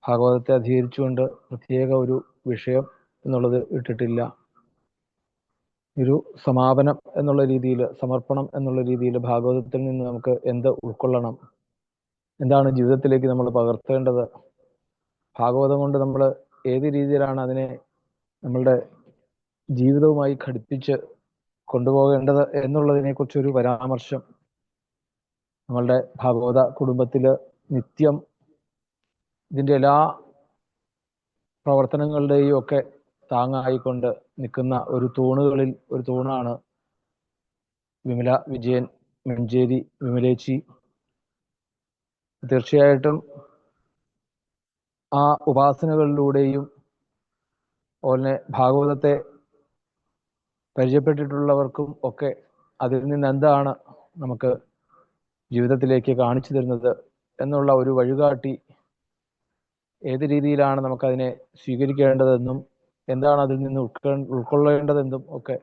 ഭാഗവതത്തെ അധികരിച്ചുകൊണ്ട് പ്രത്യേക ഒരു വിഷയം എന്നുള്ളത് ഇട്ടിട്ടില്ല. ഒരു സമാപനം എന്നുള്ള രീതിയിൽ, സമർപ്പണം എന്നുള്ള രീതിയിൽ ഭാഗവതത്തിൽ നിന്ന് നമുക്ക് എന്ത് ഉൾക്കൊള്ളണം, എന്താണ് ജീവിതത്തിലേക്ക് നമ്മൾ പകർത്തേണ്ടത്, ഭാഗവതം കൊണ്ട് നമ്മൾ ഏത് രീതിയിലാണ് അതിനെ നമ്മളുടെ ജീവിതവുമായി ഘടിപ്പിച്ച് കൊണ്ടുപോകേണ്ടത് എന്നുള്ളതിനെക്കുറിച്ചൊരു പരാമർശം നമ്മളുടെ ഭാഗവത കുടുംബത്തിൽ നിത്യം ഇതിൻ്റെ എല്ലാ പ്രവർത്തനങ്ങളുടെയും ഒക്കെ താങ്ങായിക്കൊണ്ട് നിൽക്കുന്ന ഒരു തൂണുകളിൽ ഒരു തൂണാണ് വിമല വിജയൻ മഞ്ചേരി വിമലേച്ചി. തീർച്ചയായിട്ടും ആ ഉപാസനകളിലൂടെയും അതുപോലെ ഭാഗവതത്തെ പരിചയപ്പെട്ടിട്ടുള്ളവർക്കും ഒക്കെ അതിൽ നിന്ന് എന്താണ് നമുക്ക് ജീവിതത്തിലേക്ക് കാണിച്ചു തരുന്നത് എന്നുള്ള ഒരു വഴികാട്ടി, ഏത് രീതിയിലാണ് നമുക്കതിനെ സ്വീകരിക്കേണ്ടതെന്നും എന്താണ് അതിൽ നിന്ന് ഉൾക്കൊള്ളേണ്ടതെന്നും ഒക്കെ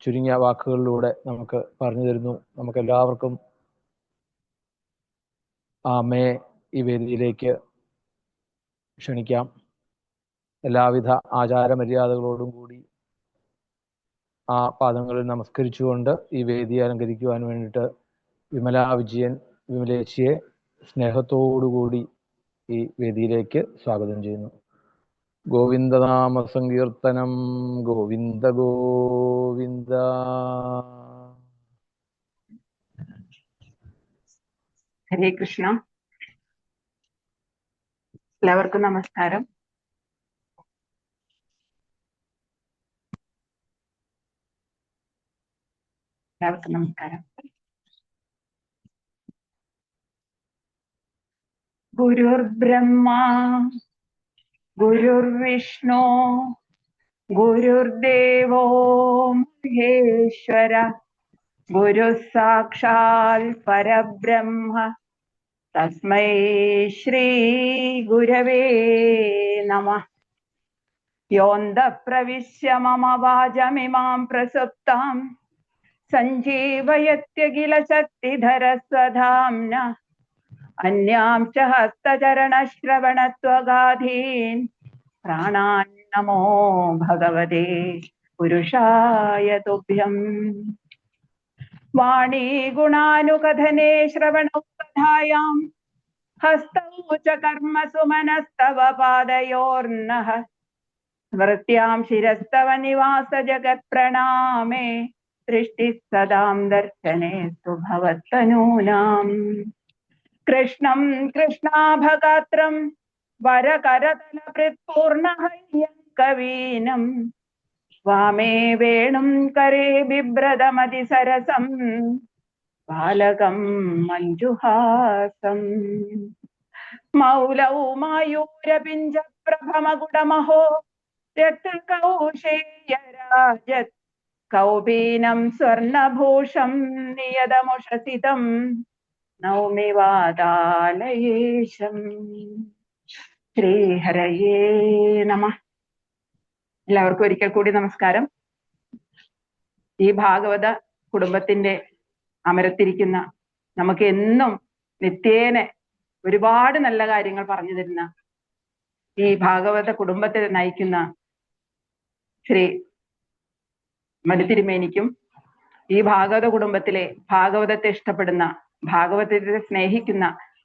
ചുരുങ്ങിയ വാക്കുകളിലൂടെ നമുക്ക് പറഞ്ഞു തരുന്നു. നമുക്കെല്ലാവർക്കും ആ അമ്മയെ ഈ വേദിയിലേക്ക് ക്ഷണിക്കാം. എല്ലാവിധ ആചാരമര്യാദകളോടും കൂടി ആ പാദങ്ങളിൽ നമസ്കരിച്ചുകൊണ്ട് ഈ വേദി അലങ്കരിക്കുവാൻ വേണ്ടിയിട്ട് വിമല വിജയൻ വിമലേച്ചിയെ സ്നേഹത്തോടുകൂടി ഈ വേദിയിലേക്ക് സ്വാഗതം ചെയ്യുന്നു. ഗോവിന്ദനാമ സങ്കീർത്തനം ഗോവിന്ദ ഗോവിന്ദ. ഹരേ കൃഷ്ണ. എല്ലാവർക്കും നമസ്കാരം. എല്ലാവർക്കും നമസ്കാരം. ഗുരുർബ്രഹ്മ ഗുരുർവിഷ്ണു ഗുരുർദേവോ മഹേശ്വര ഗുരു സാക്ഷാൽ പരബ്രഹ്മ തസ്മൈ ശ്രീ ഗുരവേ നമഃ. യോന്ത പ്രവിശ്യ മമ വാചമിമാം പ്രസുപ്താം സഞ്ജീവയത്യഖില ശക്തിധര സ്വധാംന അന്യാം ച ഹസ്തചരണശ്രവണത്വഗാധീൻ പ്രാണാൻ നമോ ഭഗവതേ പുരുഷായ തുഭ്യം. വാണീ ഗുണാനുകഥനേ ശ്രവണോപധായാം ഹസ്തൗ ച കർമ്മസു മനസ്തവ പാദയോർനഃ സ്മൃത്യാം ശിരസ്തവ നിവാസ ജഗത് പ്രണാമേ ദൃഷ്ടി സദാം ദർശനേസ്തു ഭവത്തനൂനാം. കൃഷ്ണം കൃഷ്ണാഭഗാത്രം വരകരതലപൃത്പൂർണഹയ്യം കവീനം വാമേ വേണും കരേ ബിഭ്രതമതിസരസം ബാലകം മഞ്ജുഹാസം. മൗലൗ മായൂരപിഞ്ച പ്രഭമകുടമഹോ രക്തകൗശേയരാജത് കൗപീനം സ്വർണഭൂഷം നിയതമുഷസിതം നൗമി വാതാലയേശം. ശ്രീഹരയേ നമഃ. എല്ലാവർക്കും ഒരിക്കൽ കൂടി നമസ്കാരം. ഈ ഭാഗവത കുടുംബത്തിന്റെ അമരത്തിരിക്കുന്ന, നമുക്ക് എന്നും നിത്യേന ഒരുപാട് നല്ല കാര്യങ്ങൾ പറഞ്ഞു തരുന്ന ഈ ഭാഗവത കുടുംബത്തെ നയിക്കുന്ന ശ്രീ മരുതിരുമേനിക്കും ഈ ഭാഗവത കുടുംബത്തിലെ ഭാഗവതത്തെ ഇഷ്ടപ്പെടുന്ന, ഭാഗവതത്തെ സ്നേഹിക്കുന്ന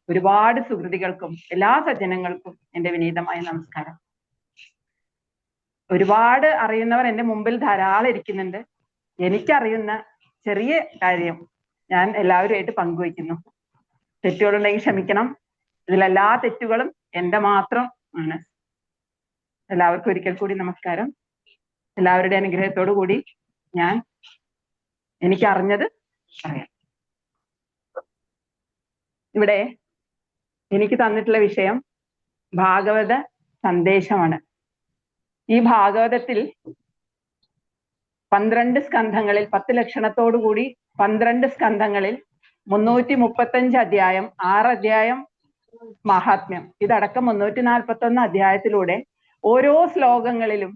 ഒരുപാട് സുഹൃതികൾക്കും എല്ലാ സജ്ജനങ്ങൾക്കും എൻ്റെ വിനീതമായ നമസ്കാരം. ഒരുപാട് അറിയുന്നവർ എൻ്റെ മുമ്പിൽ ധാരാളം ഇരിക്കുന്നുണ്ട്. എനിക്കറിയുന്ന ചെറിയ കാര്യം ഞാൻ എല്ലാവരുമായിട്ട് പങ്കുവയ്ക്കുന്നു. തെറ്റുകളുണ്ടെങ്കിൽ ക്ഷമിക്കണം. ഇതിലെല്ലാ തെറ്റുകളും എൻ്റെ മാത്രം ആണ്. എല്ലാവർക്കും ഒരിക്കൽ കൂടി നമസ്കാരം. എല്ലാവരുടെ അനുഗ്രഹത്തോടു കൂടി ഞാൻ എനിക്കറിഞ്ഞത് പറയാം. ഇവിടെ എനിക്ക് തന്നിട്ടുള്ള വിഷയം ഭാഗവത സന്ദേശമാണ്. ഈ ഭാഗവതത്തിൽ 12 സ്കന്ധങ്ങളിൽ 10 ലക്ഷണത്തോടുകൂടി 12 സ്കന്ധങ്ങളിൽ 335 അധ്യായം, 6 അധ്യായം മഹാത്മ്യം, ഇതടക്കം 341 അധ്യായത്തിലൂടെ ഓരോ ശ്ലോകങ്ങളിലും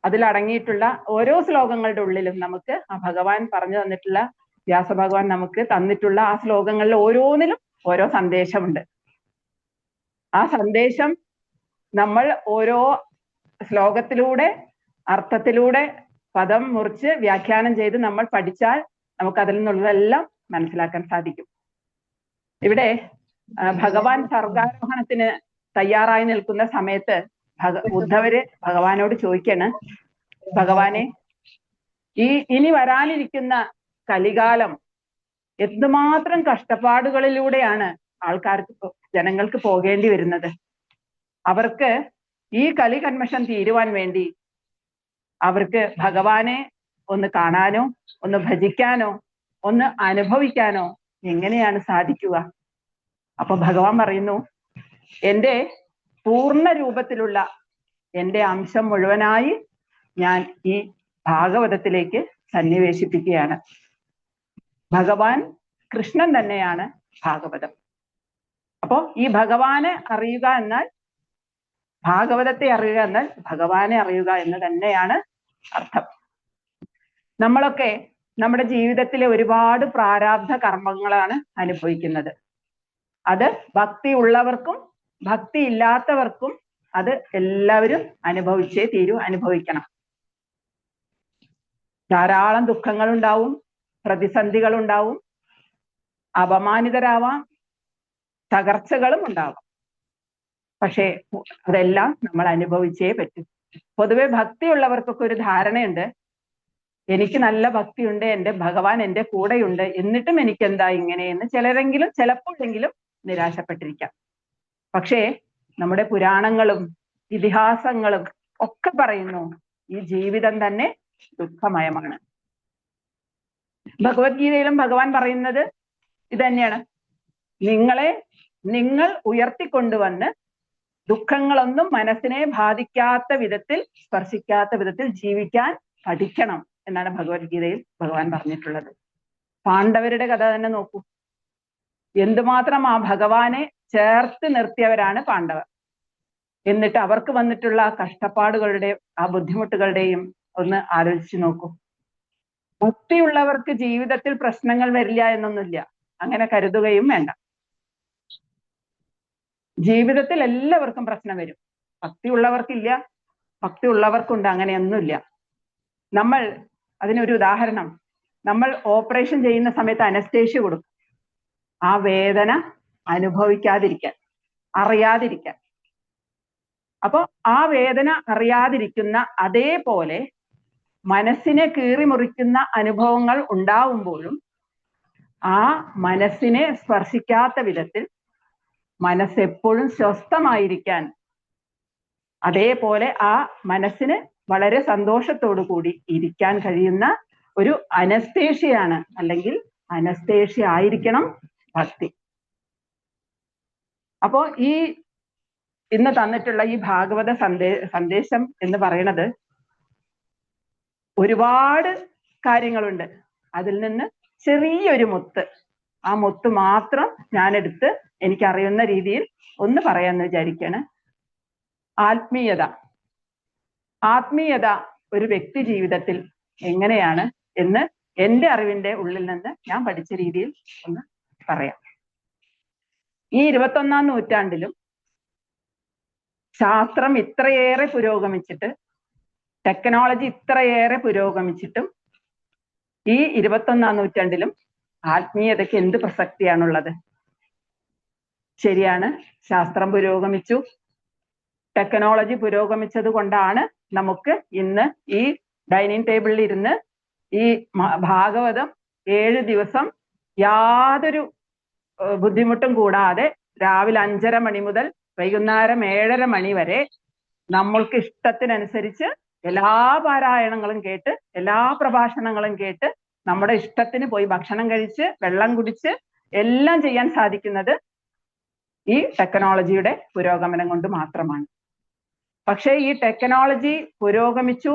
അതിലടങ്ങിയിട്ടുള്ള ഓരോ ശ്ലോകങ്ങളുടെ ഉള്ളിലും നമുക്ക് ആ ഭഗവാൻ പറഞ്ഞു തന്നിട്ടുള്ള, വ്യാസഭഗവാൻ നമുക്ക് തന്നിട്ടുള്ള ആ ശ്ലോകങ്ങളിൽ ഓരോന്നിലും ഓരോ സന്ദേശമുണ്ട്. ആ സന്ദേശം നമ്മൾ ഓരോ ശ്ലോകത്തിലൂടെ, അർത്ഥത്തിലൂടെ പദം മുറിച്ച് വ്യാഖ്യാനം ചെയ്ത് നമ്മൾ പഠിച്ചാൽ നമുക്ക് അതിൽ നിന്നുള്ളതെല്ലാം മനസ്സിലാക്കാൻ സാധിക്കും. ഇവിടെ ഭഗവാൻ സ്വർഗാരോഹണത്തിന് തയ്യാറായി നിൽക്കുന്ന സമയത്ത് ഉദ്ധവര് ഭഗവാനോട് ചോദിക്കാണ്, ഭഗവാനെ, ഇനി വരാനിരിക്കുന്ന കലികാലം എന്തുമാത്രം കഷ്ടപ്പാടുകളിലൂടെയാണ് ആൾക്കാർക്ക്, ജനങ്ങൾക്ക് പോകേണ്ടി വരുന്നത്. അവർക്ക് ഈ കലികന്മഷം തീരുവാൻ വേണ്ടി അവർക്ക് ഭഗവാനെ ഒന്ന് കാണാനോ, ഒന്ന് ഭജിക്കാനോ, ഒന്ന് അനുഭവിക്കാനോ എങ്ങനെയാണ് സാധിക്കുക? അപ്പൊ ഭഗവാൻ പറയുന്നു, എൻ്റെ പൂർണ്ണ രൂപത്തിലുള്ള എൻ്റെ അംശം മുഴുവനായി ഞാൻ ഈ ഭാഗവതത്തിലേക്ക് സന്നിവേശിപ്പിക്കുകയാണ്. ഭഗവാൻ കൃഷ്ണൻ തന്നെയാണ് ഭാഗവതം. അപ്പോ ഈ ഭഗവാനെ അറിയുക എന്നാൽ, ഭാഗവതത്തെ അറിയുക എന്നാൽ ഭഗവാനെ അറിയുക എന്ന് തന്നെയാണ് അർത്ഥം. നമ്മളൊക്കെ നമ്മുടെ ജീവിതത്തിലെ ഒരുപാട് പ്രാരാബ്ധ കർമ്മങ്ങളാണ് അനുഭവിക്കുന്നത്. അത് ഭക്തി ഉള്ളവർക്കും ഭക്തി ഇല്ലാത്തവർക്കും അത് എല്ലാവരും അനുഭവിച്ചേ തീരൂ, അനുഭവിക്കണം. ധാരാളം ദുഃഖങ്ങൾ ഉണ്ടാവും, പ്രതിസന്ധികൾ ഉണ്ടാവും, അപമാനിതരാവാം, തകർച്ചകളും ഉണ്ടാവാം. പക്ഷേ അതെല്ലാം നമ്മൾ അനുഭവിച്ചേ പറ്റൂ. പൊതുവെ ഭക്തിയുള്ളവർക്കൊക്കെ ഒരു ധാരണയുണ്ട്, എനിക്ക് നല്ല ഭക്തിയുണ്ട്, എൻ്റെ ഭഗവാൻ എൻ്റെ കൂടെയുണ്ട്, എന്നിട്ടും എനിക്ക് എന്താ ഇങ്ങനെ എന്ന് ചിലരെങ്കിലും ചിലപ്പോഴെങ്കിലും നിരാശപ്പെട്ടിരിക്കാം. പക്ഷേ നമ്മുടെ പുരാണങ്ങളും ഇതിഹാസങ്ങളും ഒക്കെ പറയുന്നു, ഈ ജീവിതം തന്നെ ദുഃഖമയമാണ്. ഭഗവത്ഗീതയിലും ഭഗവാൻ പറയുന്നത് ഇത് തന്നെയാണ്. നിങ്ങൾ ഉയർത്തിക്കൊണ്ടുവന്ന് ദുഃഖങ്ങളൊന്നും മനസ്സിനെ ബാധിക്കാത്ത വിധത്തിൽ, സ്പർശിക്കാത്ത വിധത്തിൽ ജീവിക്കാൻ പഠിക്കണം എന്നാണ് ഭഗവത്ഗീതയിൽ ഭഗവാൻ പറഞ്ഞിട്ടുള്ളത്. പാണ്ഡവരുടെ കഥ തന്നെ നോക്കൂ. എന്തുമാത്രം ആ ഭഗവാനെ ചേർത്ത് നിർത്തിയവരാണ് പാണ്ഡവർ. എന്നിട്ട് അവർക്ക് വന്നിട്ടുള്ള കഷ്ടപ്പാടുകളുടെയും ആ ബുദ്ധിമുട്ടുകളുടെയും ഒന്ന് ആലോചിച്ച് നോക്കൂ. ഭക്തിയുള്ളവർക്ക് ജീവിതത്തിൽ പ്രശ്നങ്ങൾ വരില്ല എന്നൊന്നുമില്ല, അങ്ങനെ കരുതുകയും വേണ്ട. ജീവിതത്തിൽ എല്ലാവർക്കും പ്രശ്നം വരും. ഭക്തിയുള്ളവർക്കില്ല, ഭക്തിയുള്ളവർക്കുണ്ട്, അങ്ങനെയൊന്നുമില്ല. നമ്മൾ അതിനൊരു ഉദാഹരണം, നമ്മൾ ഓപ്പറേഷൻ ചെയ്യുന്ന സമയത്ത് അനസ്തേഷ്യ കൊടുക്കും, ആ വേദന അനുഭവിക്കാതിരിക്കാൻ, അറിയാതിരിക്കാൻ. അപ്പൊ ആ വേദന അറിയാതിരിക്കുന്ന അതേപോലെ മനസ്സിനെ കീറി മുറിക്കുന്ന അനുഭവങ്ങൾ ഉണ്ടാവുമ്പോഴും ആ മനസ്സിനെ സ്പർശിക്കാത്ത വിധത്തിൽ മനസ്സെപ്പോഴും സ്വസ്ഥമായിരിക്കാൻ, അതേപോലെ ആ മനസ്സിന് വളരെ സന്തോഷത്തോടു കൂടി ഇരിക്കാൻ കഴിയുന്ന ഒരു അനസ്തേഷ്യയാണ്, അല്ലെങ്കിൽ അനസ്തേഷ്യ ആയിരിക്കണം ഭക്തി. അപ്പോ ഈ ഇന്ന് തന്നിട്ടുള്ള ഈ ഭാഗവത സന്ദേശം എന്ന് പറയുന്നത് ഒരുപാട് കാര്യങ്ങളുണ്ട്. അതിൽ നിന്ന് ചെറിയൊരു മുത്ത്, ആ മുത്ത് മാത്രം ഞാനെടുത്ത് എനിക്കറിയുന്ന രീതിയിൽ ഒന്ന് പറയാമെന്ന് വിചാരിക്കാണ്. ആത്മീയത ഒരു വ്യക്തി ജീവിതത്തിൽ എങ്ങനെയാണ് എന്ന് എൻ്റെ അറിവിന്റെ ഉള്ളിൽ നിന്ന് ഞാൻ പഠിച്ച രീതിയിൽ ഒന്ന് പറയാം. ഈ 21ാം നൂറ്റാണ്ടിലും ശാസ്ത്രം ഇത്രയേറെ പുരോഗമിച്ചിട്ട്, ടെക്നോളജി ഇത്രയേറെ പുരോഗമിച്ചിട്ടും ഈ 21ാം നൂറ്റാണ്ടിലും ആത്മീയതയ്ക്ക് എന്ത് പ്രസക്തിയാണുള്ളത്? ശരിയാണ്, ശാസ്ത്രം പുരോഗമിച്ചു, ടെക്നോളജി പുരോഗമിച്ചത് കൊണ്ടാണ് നമുക്ക് ഇന്ന് ഈ ഡൈനിങ് ടേബിളിൽ ഇരുന്ന് ഈ ഭാഗവതം 7 ദിവസം യാതൊരു ബുദ്ധിമുട്ടും കൂടാതെ രാവിലെ 5:30 മണി മുതൽ വൈകുന്നേരം 7:30 മണി വരെ നമ്മൾക്ക് ഇഷ്ടത്തിനനുസരിച്ച് എല്ലാ പാരായണങ്ങളും കേട്ട്, എല്ലാ പ്രഭാഷണങ്ങളും കേട്ട്, നമ്മുടെ ഇഷ്ടത്തിന് പോയി ഭക്ഷണം കഴിച്ച് വെള്ളം കുടിച്ച് എല്ലാം ചെയ്യാൻ സാധിക്കുന്നത് ഈ ടെക്നോളജിയുടെ പുരോഗമനം കൊണ്ട് മാത്രമാണ്. പക്ഷേ ഈ ടെക്നോളജി പുരോഗമിച്ചു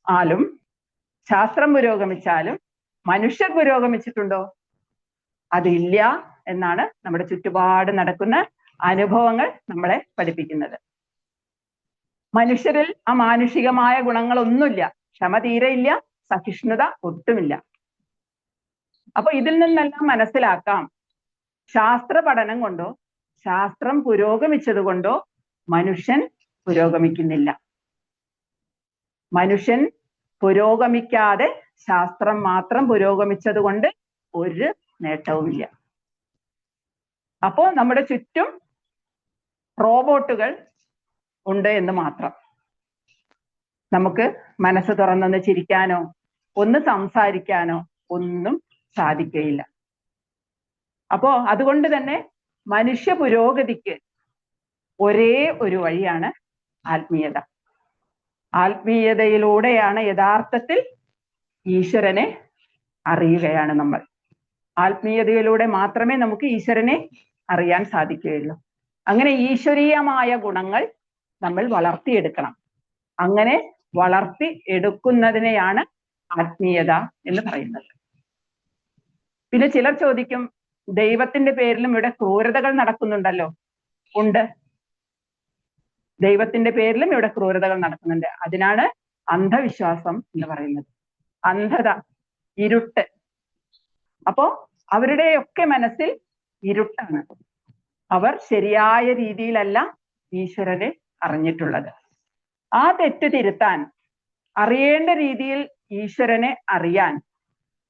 ആലും, ശാസ്ത്രം പുരോഗമിച്ചാലും മനുഷ്യർ പുരോഗമിച്ചിട്ടുണ്ടോ? അതില്ല എന്നാണ് നമ്മുടെ ചുറ്റുപാട് നടക്കുന്ന അനുഭവങ്ങൾ നമ്മളെ പഠിപ്പിക്കുന്നത്. മനുഷ്യരിൽ ആ മാനുഷികമായ ഗുണങ്ങളൊന്നുമില്ല, ക്ഷമ തീരെയില്ല, സഹിഷ്ണുത ഒട്ടുമില്ല. അപ്പൊ ഇതിൽ നിന്നെല്ലാം മനസ്സിലാക്കാം, ശാസ്ത്ര പഠനം കൊണ്ടോ ശാസ്ത്രം പുരോഗമിച്ചത് കൊണ്ടോ മനുഷ്യൻ പുരോഗമിക്കുന്നില്ല. മനുഷ്യൻ പുരോഗമിക്കാതെ ശാസ്ത്രം മാത്രം പുരോഗമിച്ചത് കൊണ്ട് ഒരു നേട്ടവുമില്ല. അപ്പോ നമ്മുടെ ചുറ്റും റോബോട്ടുകൾ ഉണ്ട് എന്ന് മാത്രം. നമുക്ക് മനസ്സ് തുറന്നൊന്ന് ചിരിക്കാനോ ഒന്ന് സംസാരിക്കാനോ ഒന്നും സാധിക്കുകയില്ല. അപ്പോ അതുകൊണ്ട് തന്നെ മനുഷ്യ പുരോഗതിക്ക് ഒരേ ഒരു വഴിയാണ് ആത്മീയത. ആത്മീയതയിലൂടെയാണ് യഥാർത്ഥത്തിൽ ഈശ്വരനെ അറിയുകയാണ് നമ്മൾ. ആത്മീയതയിലൂടെ മാത്രമേ നമുക്ക് ഈശ്വരനെ അറിയാൻ സാധിക്കുകയുള്ളൂ. അങ്ങനെ ഈശ്വരീയമായ ഗുണങ്ങൾ നമ്മൾ വളർത്തിയെടുക്കണം. അങ്ങനെ വളർത്തി എടുക്കുന്നതിനെയാണ് ആത്മീയത എന്ന് പറയുന്നത്. പിന്നെ ചിലർ ചോദിക്കും, ദൈവത്തിന്റെ പേരിലും ഇവിടെ ക്രൂരതകൾ നടക്കുന്നുണ്ടല്ലോ. ഉണ്ട്, ദൈവത്തിന്റെ പേരിലും ഇവിടെ ക്രൂരതകൾ നടക്കുന്നുണ്ട്. അതിനാണ് അന്ധവിശ്വാസം എന്ന് പറയുന്നത്. അന്ധത, ഇരുട്ട്. അപ്പോ അവരുടെയൊക്കെ മനസ്സിൽ ഇരുട്ടാണ്. അവർ ശരിയായ രീതിയിലല്ല ഈശ്വരനെ അറിഞ്ഞിട്ടുള്ളത്. ആ തെറ്റ് തിരുത്താൻ, അറിയേണ്ട രീതിയിൽ ഈശ്വരനെ അറിയാൻ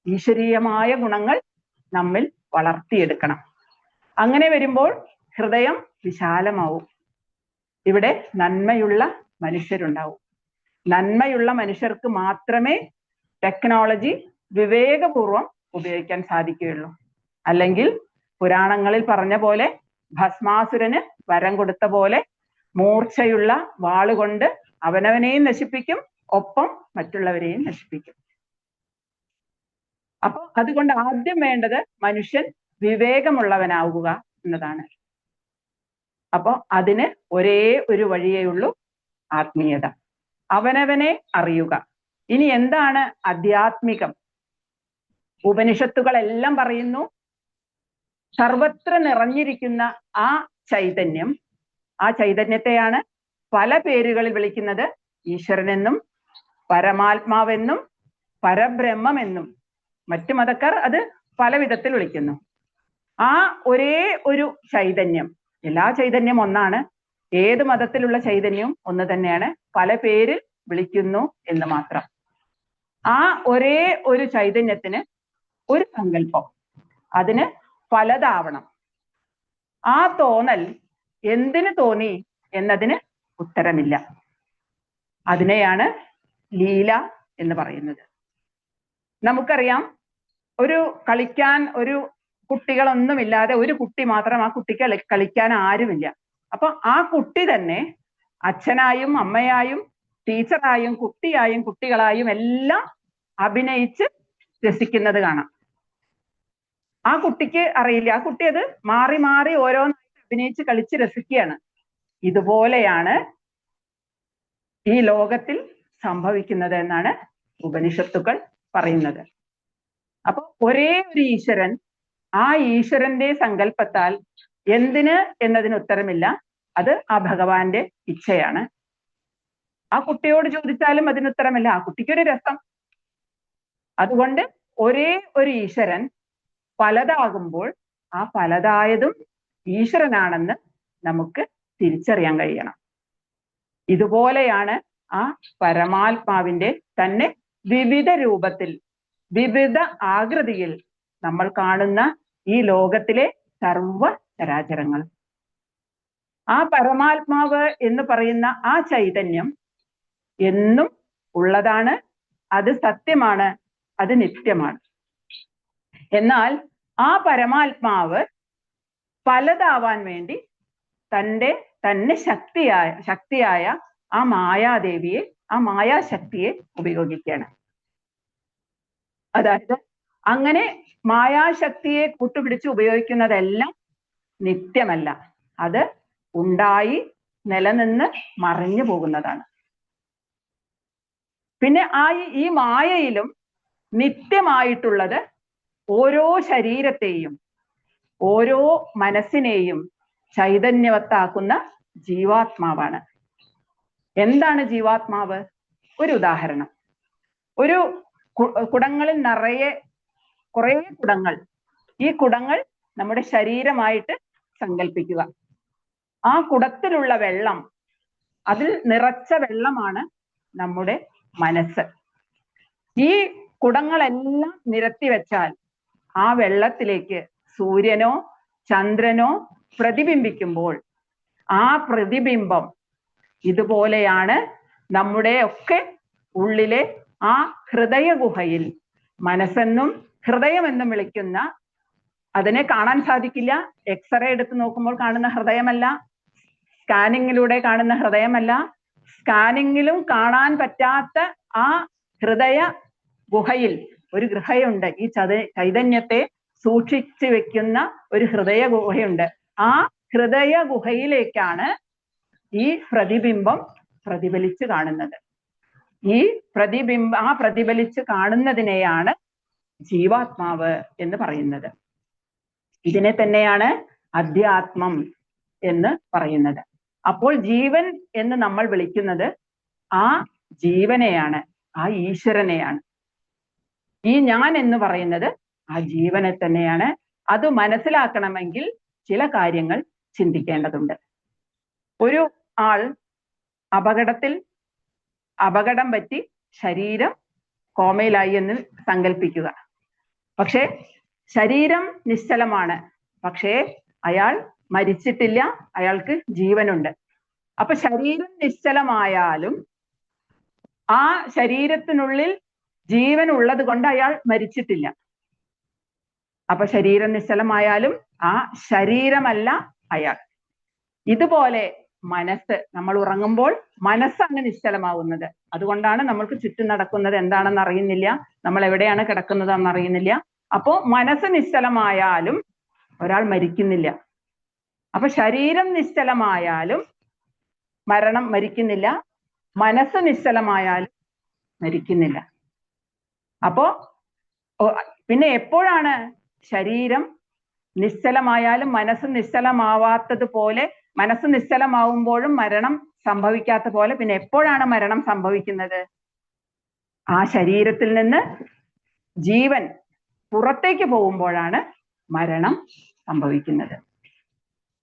ഈശ്വരീയമായ ഗുണങ്ങൾ നമ്മിൽ വളർത്തിയെടുക്കണം. അങ്ങനെ വരുമ്പോൾ ഹൃദയം വിശാലമാവും. ഇവിടെ നന്മയുള്ള മനുഷ്യരുണ്ടാവും. നന്മയുള്ള മനുഷ്യർക്ക് മാത്രമേ ടെക്നോളജി വിവേകപൂർവം ഉപയോഗിക്കാൻ സാധിക്കുകയുള്ളൂ. അല്ലെങ്കിൽ പുരാണങ്ങളിൽ പറഞ്ഞ പോലെ ഭസ്മാസുരന് വരം കൊടുത്ത പോലെ മൂർച്ചയുള്ള വാളുകൊണ്ട് അവനവനെയും നശിപ്പിക്കും, ഒപ്പം മറ്റുള്ളവരെയും നശിപ്പിക്കും. അപ്പൊ അതുകൊണ്ട് ആദ്യം വേണ്ടത് മനുഷ്യൻ വിവേകമുള്ളവനാവുക എന്നതാണ്. അപ്പൊ അതിന് ഒരേ ഒരു വഴിയേ ഉള്ളൂ, ആത്മീയത. അവനവനെ അറിയുക. ഇനി എന്താണ് ആധ്യാത്മികം? ഉപനിഷത്തുകളെല്ലാം പറയുന്നു, സർവത്ര നിറഞ്ഞിരിക്കുന്ന ആ ചൈതന്യം, ആ ചൈതന്യത്തെയാണ് പല പേരുകളിൽ വിളിക്കുന്നത്. ഈശ്വരനെന്നും പരമാത്മാവെന്നും പരബ്രഹ്മമെന്നും. മറ്റു മതക്കാർ അത് പല വിധത്തിൽ വിളിക്കുന്നു. ആ ഒരേ ഒരു ചൈതന്യം, എല്ലാ ചൈതന്യം ഒന്നാണ്. ഏത് മതത്തിലുള്ള ചൈതന്യവും ഒന്ന് തന്നെയാണ്, പല പേരിൽ വിളിക്കുന്നു എന്ന് മാത്രം. ആ ഒരേ ഒരു ചൈതന്യത്തിന് ഒരു സങ്കല്പം, അതിന് പലതാവണം. ആ തോന്നൽ എന്തിനു തോന്നി എന്നതിന് ഉത്തരമില്ല. അതിനെയാണ് ലീല എന്ന് പറയുന്നത്. നമുക്കറിയാം, ഒരു കളിക്കാൻ ഒരു കുട്ടികളൊന്നുമില്ലാതെ ഒരു കുട്ടി മാത്രം, ആ കുട്ടിക്ക് കളിക്കാൻ ആരുമില്ല. അപ്പൊ ആ കുട്ടി തന്നെ അച്ഛനായും അമ്മയായും ടീച്ചറായും കുട്ടിയായും കുട്ടികളായും എല്ലാം അഭിനയിച്ച് രസിക്കുന്നത് കാണാം. ആ കുട്ടിക്ക് അറിയില്ല, ആ കുട്ടി അത് മാറി മാറി ഓരോന്നായിട്ട് അഭിനയിച്ച് കളിച്ച് രസിക്കുകയാണ്. ഇതുപോലെയാണ് ഈ ലോകത്തിൽ സംഭവിക്കുന്നത് എന്നാണ് ഉപനിഷത്തുക്കൾ പറയുന്നത്. അപ്പൊ ഒരേ ഒരു ഈശ്വരൻ, ആ ഈശ്വരന്റെ സങ്കല്പത്താൽ എന്തിന് എന്നതിന് ഉത്തരമില്ല. അത് ആ ഭഗവാന്റെ ഇച്ഛയാണ്. ആ കുട്ടിയോട് ചോദിച്ചാലും അതിന് ഉത്തരമില്ല. ആ കുട്ടിക്കൊരു രസം. അതുകൊണ്ട് ഒരേ ഒരു ഈശ്വരൻ പലതാകുമ്പോൾ ആ പലതായതും ഈശ്വരനാണെന്ന് നമുക്ക് തിരിച്ചറിയാൻ കഴിയണം. ഇതുപോലെയാണ് ആ പരമാത്മാവിന്റെ തന്നെ വിവിധ രൂപത്തിൽ, വിവിധ ആകൃതിയിൽ നമ്മൾ കാണുന്ന ഈ ലോകത്തിലെ സർവ ചരാചരങ്ങൾ. ആ പരമാത്മാവ് എന്ന് പറയുന്ന ആ ചൈതന്യം എന്നും ഉള്ളതാണ്. അത് സത്യമാണ്, അത് നിത്യമാണ്. എന്നാൽ ആ പരമാത്മാവ് പലതാവാൻ വേണ്ടി തന്നെ ശക്തിയായ ആ മായാദേവിയെ, ആ മായാശക്തിയെ ഉപയോഗിക്കുകയാണ്. അതായത് അങ്ങനെ മായാശക്തിയെ കൂട്ടുപിടിച്ച് ഉപയോഗിക്കുന്നതെല്ലാം നിത്യമല്ല. അത് ഉണ്ടായി നിലനിന്ന് മറിഞ്ഞു പോകുന്നതാണ്. പിന്നെ ഈ മായയിലും നിത്യമായിട്ടുള്ളത് ഓരോ ശരീരത്തെയും ഓരോ മനസ്സിനെയും ചൈതന്യവത്താക്കുന്ന ജീവാത്മാവാണ്. എന്താണ് ജീവാത്മാവ്? ഒരു ഉദാഹരണം. ഒരു കുടങ്ങളിൽ നിറയെ കുറേ കുടങ്ങൾ. ഈ കുടങ്ങൾ നമ്മുടെ ശരീരമായിട്ട് സങ്കല്പിക്കുക. ആ കുടത്തിലുള്ള വെള്ളം, അതിൽ നിറച്ച വെള്ളമാണ് നമ്മുടെ മനസ്സ്. ഈ കുടങ്ങളെല്ലാം നിരത്തി വെച്ചാൽ ആ വെള്ളത്തിലേക്ക് സൂര്യനോ ചന്ദ്രനോ പ്രതിബിംബിക്കുമ്പോൾ ആ പ്രതിബിംബം ഇതുപോലെയാണ് നമ്മുടെ ഒക്കെ ഉള്ളിലെ ആ ഹൃദയ ഗുഹയിൽ, മനസ്സെന്നും ഹൃദയമെന്നും വിളിക്കുന്ന, അതിനെ കാണാൻ സാധിക്കില്ല, എക്സ്റേ എടുത്ത് നോക്കുമ്പോൾ കാണുന്ന ഹൃദയമല്ല, സ്കാനിങ്ങിലൂടെ കാണുന്ന ഹൃദയമല്ല, സ്കാനിങ്ങിലും കാണാൻ പറ്റാത്ത ആ ഹൃദയ ഗുഹയിൽ ഒരു ഗുഹയുണ്ട്. ഈ ചൈതന്യത്തെ സൂക്ഷിച്ചു വെക്കുന്ന ഒരു ഹൃദയ ഗുഹയുണ്ട്. ആ ഹൃദയ ഗുഹയിലേക്കാണ് ഈ പ്രതിബിംബം പ്രതിഫലിച്ച് കാണുന്നത്. ഈ പ്രതിഫലിച്ച് കാണുന്നതിനെയാണ് ജീവാത്മാവ് എന്ന് പറയുന്നത്. ഇതിനെ തന്നെയാണ് അധ്യാത്മം എന്ന് പറയുന്നത്. അപ്പോൾ ജീവൻ എന്ന് നമ്മൾ വിളിക്കുന്നത് ആ ജീവനെയാണ്, ആ ഈശ്വരനെയാണ്. ഈ ഞാൻ എന്ന് പറയുന്നത് ആ ജീവനെ തന്നെയാണ്. അത് മനസ്സിലാക്കണമെങ്കിൽ ചില കാര്യങ്ങൾ ചിന്തിക്കേണ്ടതുണ്ട്. ഒരു ആൾ അപകടം പറ്റി ശരീരം കോമയിലായി എന്ന് സങ്കല്പിക്കുക. പക്ഷേ ശരീരം നിശ്ചലമാണ്, പക്ഷേ അയാൾ മരിച്ചിട്ടില്ല, അയാൾക്ക് ജീവനുണ്ട്. അപ്പൊ ശരീരം നിശ്ചലമായാലും ആ ശരീരത്തിനുള്ളിൽ ജീവൻ ഉള്ളത് കൊണ്ട് അയാൾ മരിച്ചിട്ടില്ല. അപ്പൊ ശരീരം നിശ്ചലമായാലും ആ ശരീരമല്ല അയാൾ. ഇതുപോലെ മനസ്സ്, നമ്മൾ ഉറങ്ങുമ്പോൾ മനസ്സാണ് നിശ്ചലമാവുന്നത്. അതുകൊണ്ടാണ് നമ്മൾക്ക് ചുറ്റും നടക്കുന്നത് എന്താണെന്ന് അറിയുന്നില്ല, നമ്മൾ എവിടെയാണ് കിടക്കുന്നത് എന്ന് അറിയുന്നില്ല. അപ്പോ മനസ്സ് നിശ്ചലമായാലും ഒരാൾ മരിക്കുന്നില്ല. അപ്പൊ ശരീരം നിശ്ചലമായാലും മരിക്കുന്നില്ല, മനസ്സ് നിശ്ചലമായാലും മരിക്കുന്നില്ല. അപ്പോ പിന്നെ എപ്പോഴാണ് ശരീരം നിശ്ചലമായാലും മനസ്സ് നിശ്ചലമാവാത്തതുപോലെ, മനസ്സ് നിശ്ചലമാവുമ്പോഴും മരണം സംഭവിക്കാത്ത പോലെ പിന്നെ എപ്പോഴാണ് മരണം സംഭവിക്കുന്നത്? ആ ശരീരത്തിൽ നിന്ന് ജീവൻ പുറത്തേക്ക് പോകുമ്പോഴാണ് മരണം സംഭവിക്കുന്നത്.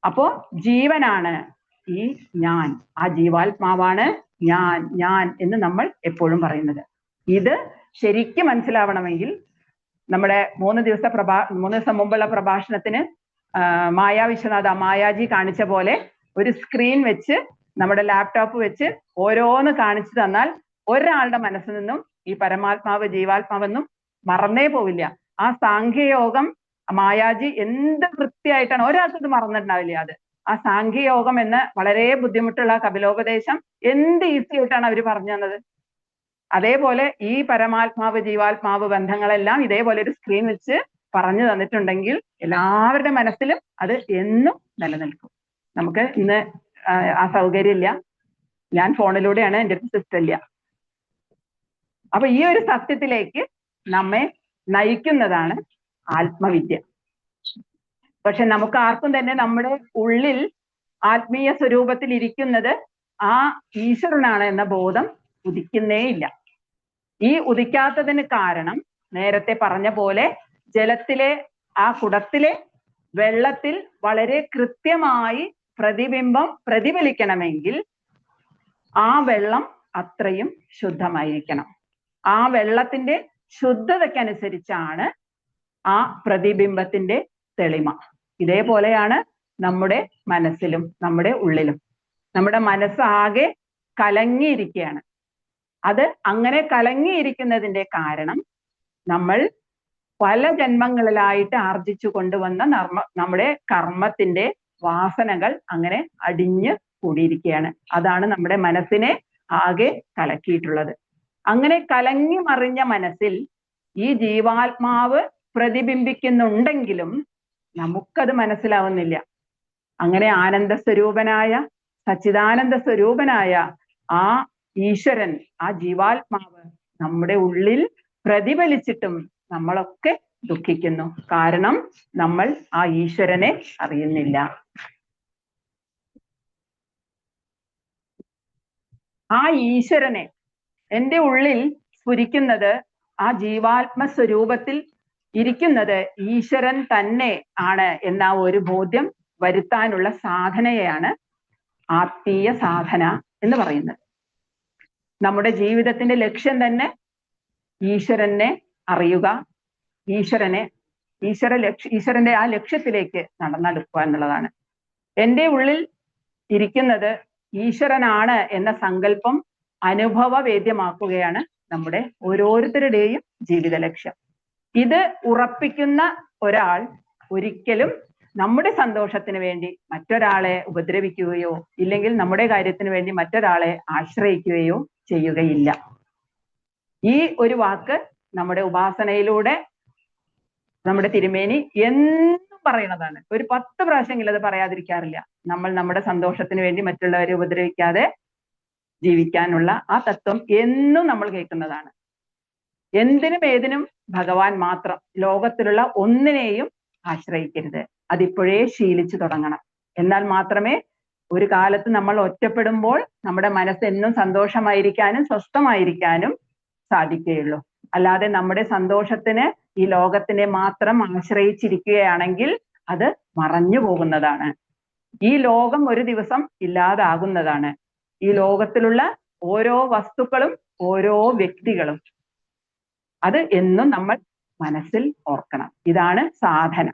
അപ്പോ ജീവനാണ് ഈ ഞാൻ, ആ ജീവാത്മാവാണ് ഞാൻ എന്ന് നമ്മൾ എപ്പോഴും പറയുന്നത്. ഇത് ശരിക്കും മനസ്സിലാവണമെങ്കിൽ നമ്മുടെ 3 ദിവസം മുമ്പുള്ള പ്രഭാഷണത്തിന് മായാജി കാണിച്ച പോലെ ഒരു സ്ക്രീൻ വെച്ച്, നമ്മുടെ ലാപ്ടോപ്പ് വെച്ച് ഓരോന്ന് കാണിച്ചു തന്നാൽ ഒരാളുടെ മനസ്സിൽ നിന്നും ഈ പരമാത്മാവ് ജീവാത്മാവെന്നും മറന്നേ പോവില്ല. ആ സാഖ്യയോഗം മായാജി എന്ത് വൃത്തിയായിട്ടാണ്, ഒരാൾക്ക് ഇത് മറന്നിട്ടുണ്ടാവില്ല. അത് ആ സാഖ്യയോഗം എന്ന വളരെ ബുദ്ധിമുട്ടുള്ള കപിലോപദേശം എന്ത് ഈസി ആയിട്ടാണ് അവർ പറഞ്ഞു തന്നത്. അതേപോലെ ഈ പരമാത്മാവ് ജീവാത്മാവ് ബന്ധങ്ങളെല്ലാം ഇതേപോലെ ഒരു സ്ക്രീൻ വെച്ച് പറഞ്ഞു തന്നിട്ടുണ്ടെങ്കിൽ എല്ലാവരുടെ മനസ്സിലും അത് എന്നും നിലനിൽക്കും. നമുക്ക് ഇന്ന് ആ സൗകര്യം ഇല്ല, ഞാൻ ഫോണിലൂടെയാണ്, എൻ്റെ അടുത്ത് സിസ്റ്റം ഇല്ല. അപ്പൊ ഈ ഒരു സത്യത്തിലേക്ക് നമ്മെ നയിക്കുന്നതാണ് ആത്മവിദ്യ. പക്ഷെ നമുക്ക് ആർക്കും തന്നെ നമ്മുടെ ഉള്ളിൽ ആത്മീയ സ്വരൂപത്തിൽ ഇരിക്കുന്നത് ആ ഈശ്വരനാണ് എന്ന ബോധം ഉദിക്കുന്നേയില്ല. ഈ ഉദിക്കാത്തതിന് കാരണം നേരത്തെ പറഞ്ഞ പോലെ ജലത്തിലെ ആ കുടത്തിലെ വെള്ളത്തിൽ വളരെ കൃത്യമായി പ്രതിബിംബം പ്രതിഫലിക്കണമെങ്കിൽ ആ വെള്ളം അത്രയും ശുദ്ധമായിരിക്കണം. ആ വെള്ളത്തിന്റെ ശുദ്ധതയ്ക്കനുസരിച്ചാണ് ആ പ്രതിബിംബത്തിന്റെ തെളിമ. ഇതേപോലെയാണ് നമ്മുടെ മനസ്സിലും നമ്മുടെ ഉള്ളിലും. നമ്മുടെ മനസ്സാകെ കലങ്ങിയിരിക്കുകയാണ്. അത് അങ്ങനെ കലങ്ങിയിരിക്കുന്നതിന്റെ കാരണം നമ്മൾ പല ജന്മങ്ങളിലായിട്ട് ആർജിച്ചു കൊണ്ടുവന്ന നമ്മുടെ കർമ്മത്തിന്റെ വാസനകൾ അങ്ങനെ അടിഞ്ഞു കൂടിയിരിക്കുകയാണ്. അതാണ് നമ്മുടെ മനസ്സിനെ ആകെ കലക്കിയിട്ടുള്ളത്. അങ്ങനെ കലങ്ങി മറിഞ്ഞ മനസ്സിൽ ഈ ജീവാത്മാവ് പ്രതിബിംബിക്കുന്നുണ്ടെങ്കിലും നമുക്കത് മനസ്സിലാവുന്നില്ല. അങ്ങനെ ആനന്ദ സ്വരൂപനായ, സച്ചിദാനന്ദ സ്വരൂപനായ ആ ഈശ്വരൻ, ആ ജീവാത്മാവ് നമ്മുടെ ഉള്ളിൽ പ്രതിഫലിച്ചിട്ടും നമ്മളൊക്കെ ദുഃഖിക്കുന്നു. കാരണം നമ്മൾ ആ ഈശ്വരനെ അറിയുന്നില്ല. ആ ഈശ്വരനെ എൻ്റെ ഉള്ളിൽ സ്ഫുരിക്കുന്നത്, ആ ജീവാത്മ സ്വരൂപത്തിൽ ഇരിക്കുന്നത് ഈശ്വരൻ തന്നെ ആണ് എന്ന ഒരു ബോധ്യം വരുത്താനുള്ള സാധനയാണ് ആത്മീയ സാധന എന്ന് പറയുന്നത്. നമ്മുടെ ജീവിതത്തിന്റെ ലക്ഷ്യം തന്നെ ഈശ്വരനെ അറിയുക, ഈശ്വരന്റെ ആ ലക്ഷ്യത്തിലേക്ക് നടന്നെടുക്കുക എന്നുള്ളതാണ്. എൻ്റെ ഉള്ളിൽ ഇരിക്കുന്നത് ഈശ്വരനാണ് എന്ന സങ്കല്പം അനുഭവവേദ്യമാക്കുകയാണ് നമ്മുടെ ഓരോരുത്തരുടെയും ജീവിത ലക്ഷ്യം. ഇത് ഉറപ്പിക്കുന്ന ഒരാൾ ഒരിക്കലും നമ്മുടെ സന്തോഷത്തിന് വേണ്ടി മറ്റൊരാളെ ഉപദ്രവിക്കുകയോ ഇല്ലെങ്കിൽ നമ്മുടെ കാര്യത്തിന് വേണ്ടി മറ്റൊരാളെ ആശ്രയിക്കുകയോ ചെയ്യുകയില്ല. ഈ ഒരു വാക്ക് നമ്മുടെ ഉപാസനയിലൂടെ നമ്മുടെ തിരുമേനി എന്നും പറയണതാണ്. ഒരു 10 പ്രാവശ്യമെങ്കിലും അത് പറയാതിരിക്കാറില്ല. നമ്മൾ നമ്മുടെ സന്തോഷത്തിന് വേണ്ടി മറ്റുള്ളവരെ ഉപദ്രവിക്കാതെ ജീവിക്കാനുള്ള ആ തത്വം എന്നും നമ്മൾ കേൾക്കുന്നതാണ്. എന്തിനും ഏതിനും ഭഗവാൻ മാത്രം, ലോകത്തിലുള്ള ഒന്നിനെയും ആശ്രയിക്കരുത്. അതിപ്പോഴേ ശീലിച്ചു തുടങ്ങണം. എന്നാൽ മാത്രമേ ഒരു കാലത്ത് നമ്മൾ ഒറ്റപ്പെടുമ്പോൾ നമ്മുടെ മനസ്സ് എന്നും സന്തോഷമായിരിക്കാനും സ്വസ്ഥമായിരിക്കാനും സാധിക്കുകയുള്ളൂ. അല്ലാതെ നമ്മുടെ സന്തോഷത്തിന് ഈ ലോകത്തിനെ മാത്രം ആശ്രയിച്ചിരിക്കുകയാണെങ്കിൽ അത് മറഞ്ഞു പോകുന്നതാണ്. ഈ ലോകം ഒരു ദിവസം ഇല്ലാതാകുന്നതാണ്. ഈ ലോകത്തിലുള്ള ഓരോ വസ്തുക്കളും ഓരോ വ്യക്തികളും അത് എന്നും നമ്മൾ മനസ്സിൽ ഓർക്കണം. ഇതാണ് സാധന.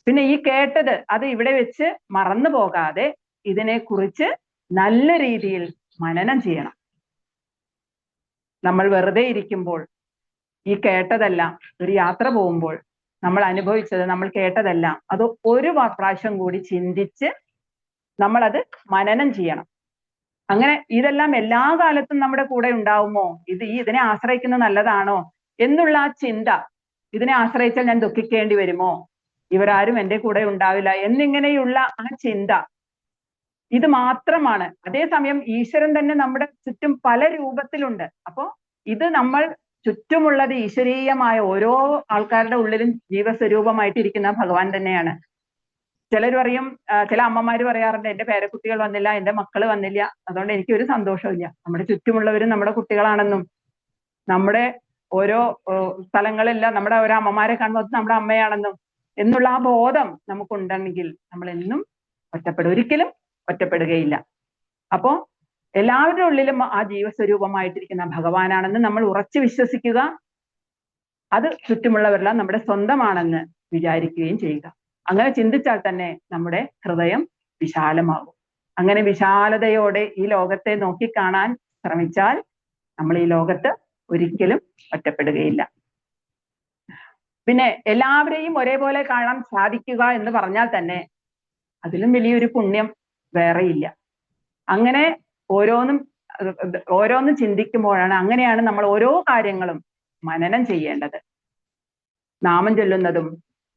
പിന്നെ ഈ കേട്ടത് അത് ഇവിടെ വെച്ച് മറന്നു പോകാതെ ഇതിനെക്കുറിച്ച് നല്ല രീതിയിൽ മനനം ചെയ്യണം. നമ്മൾ വെറുതെ ഇരിക്കുമ്പോൾ ഈ കേട്ടതെല്ലാം, ഒരു യാത്ര പോകുമ്പോൾ നമ്മൾ അനുഭവിച്ചത്, നമ്മൾ കേട്ടതെല്ലാം അത് ഒരു പ്രാവശ്യം കൂടി ചിന്തിച്ച് നമ്മളത് മനനം ചെയ്യണം. അങ്ങനെ ഇതെല്ലാം എല്ലാ കാലത്തും നമ്മുടെ കൂടെ ഉണ്ടാവുമോ, ഇതിനെ ആശ്രയിക്കുന്നത് നല്ലതാണോ എന്നുള്ള ആ ചിന്ത, ഇതിനെ ആശ്രയിച്ചാൽ ഞാൻ ദുഃഖിക്കേണ്ടി വരുമോ, ഇവരാരും എൻ്റെ കൂടെ ഉണ്ടാവില്ല എന്നിങ്ങനെയുള്ള ആ ചിന്ത, ഇത് മാത്രമാണ്. അതേസമയം ഈശ്വരൻ തന്നെ നമ്മുടെ ചുറ്റും പല രൂപത്തിലുണ്ട്. അപ്പോ ഇത് നമ്മൾ ചുറ്റുമുള്ളത് ഈശ്വരീയമായ ഓരോ ആൾക്കാരുടെ ഉള്ളിലും ജീവസ്വരൂപമായിട്ടിരിക്കുന്ന ഭഗവാൻ തന്നെയാണ്. ചിലർ പറയും, ചില അമ്മമാര് പറയാറുണ്ട്, എൻ്റെ പേരക്കുട്ടികൾ വന്നില്ല, എൻ്റെ മക്കള് വന്നില്ല, അതുകൊണ്ട് എനിക്ക് ഒരു സന്തോഷമില്ല. നമ്മുടെ ചുറ്റുമുള്ളവരും നമ്മുടെ കുട്ടികളാണെന്നും നമ്മുടെ ഓരോ സ്ഥലങ്ങളെല്ലാം നമ്മുടെ ഓരോ അമ്മമാരെ കാണുമ്പോൾ നമ്മുടെ അമ്മയാണെന്നും എന്നുള്ള ആ ബോധം നമുക്കുണ്ടെങ്കിൽ നമ്മൾ എന്നും ഒരിക്കലും ഒറ്റപ്പെടുകയില്ല. അപ്പോ എല്ലാവരുടെ ഉള്ളിലും ആ ജീവസ്വരൂപമായിട്ടിരിക്കുന്ന ഭഗവാനാണെന്ന് നമ്മൾ ഉറച്ചു വിശ്വസിക്കുക. അത് ചുറ്റുമുള്ളവരെല്ലാം നമ്മുടെ സ്വന്തമാണെന്ന് വിചാരിക്കുകയും ചെയ്യുക. അങ്ങനെ ചിന്തിച്ചാൽ തന്നെ നമ്മുടെ ഹൃദയം വിശാലമാകും. അങ്ങനെ വിശാലതയോടെ ഈ ലോകത്തെ നോക്കിക്കാണാൻ ശ്രമിച്ചാൽ നമ്മൾ ഈ ലോകത്ത് ഒരിക്കലും ഒറ്റപ്പെടുകയില്ല. പിന്നെ എല്ലാവരെയും ഒരേപോലെ കാണാൻ സാധിക്കുക എന്ന് പറഞ്ഞാൽ തന്നെ അതിലും വലിയൊരു പുണ്യം വേറെയില്ല. അങ്ങനെ ഓരോന്നും ചിന്തിക്കുമ്പോഴാണ്, അങ്ങനെയാണ് നമ്മൾ ഓരോ കാര്യങ്ങളും മനനം ചെയ്യേണ്ടത്. നാമം ചൊല്ലുന്നതും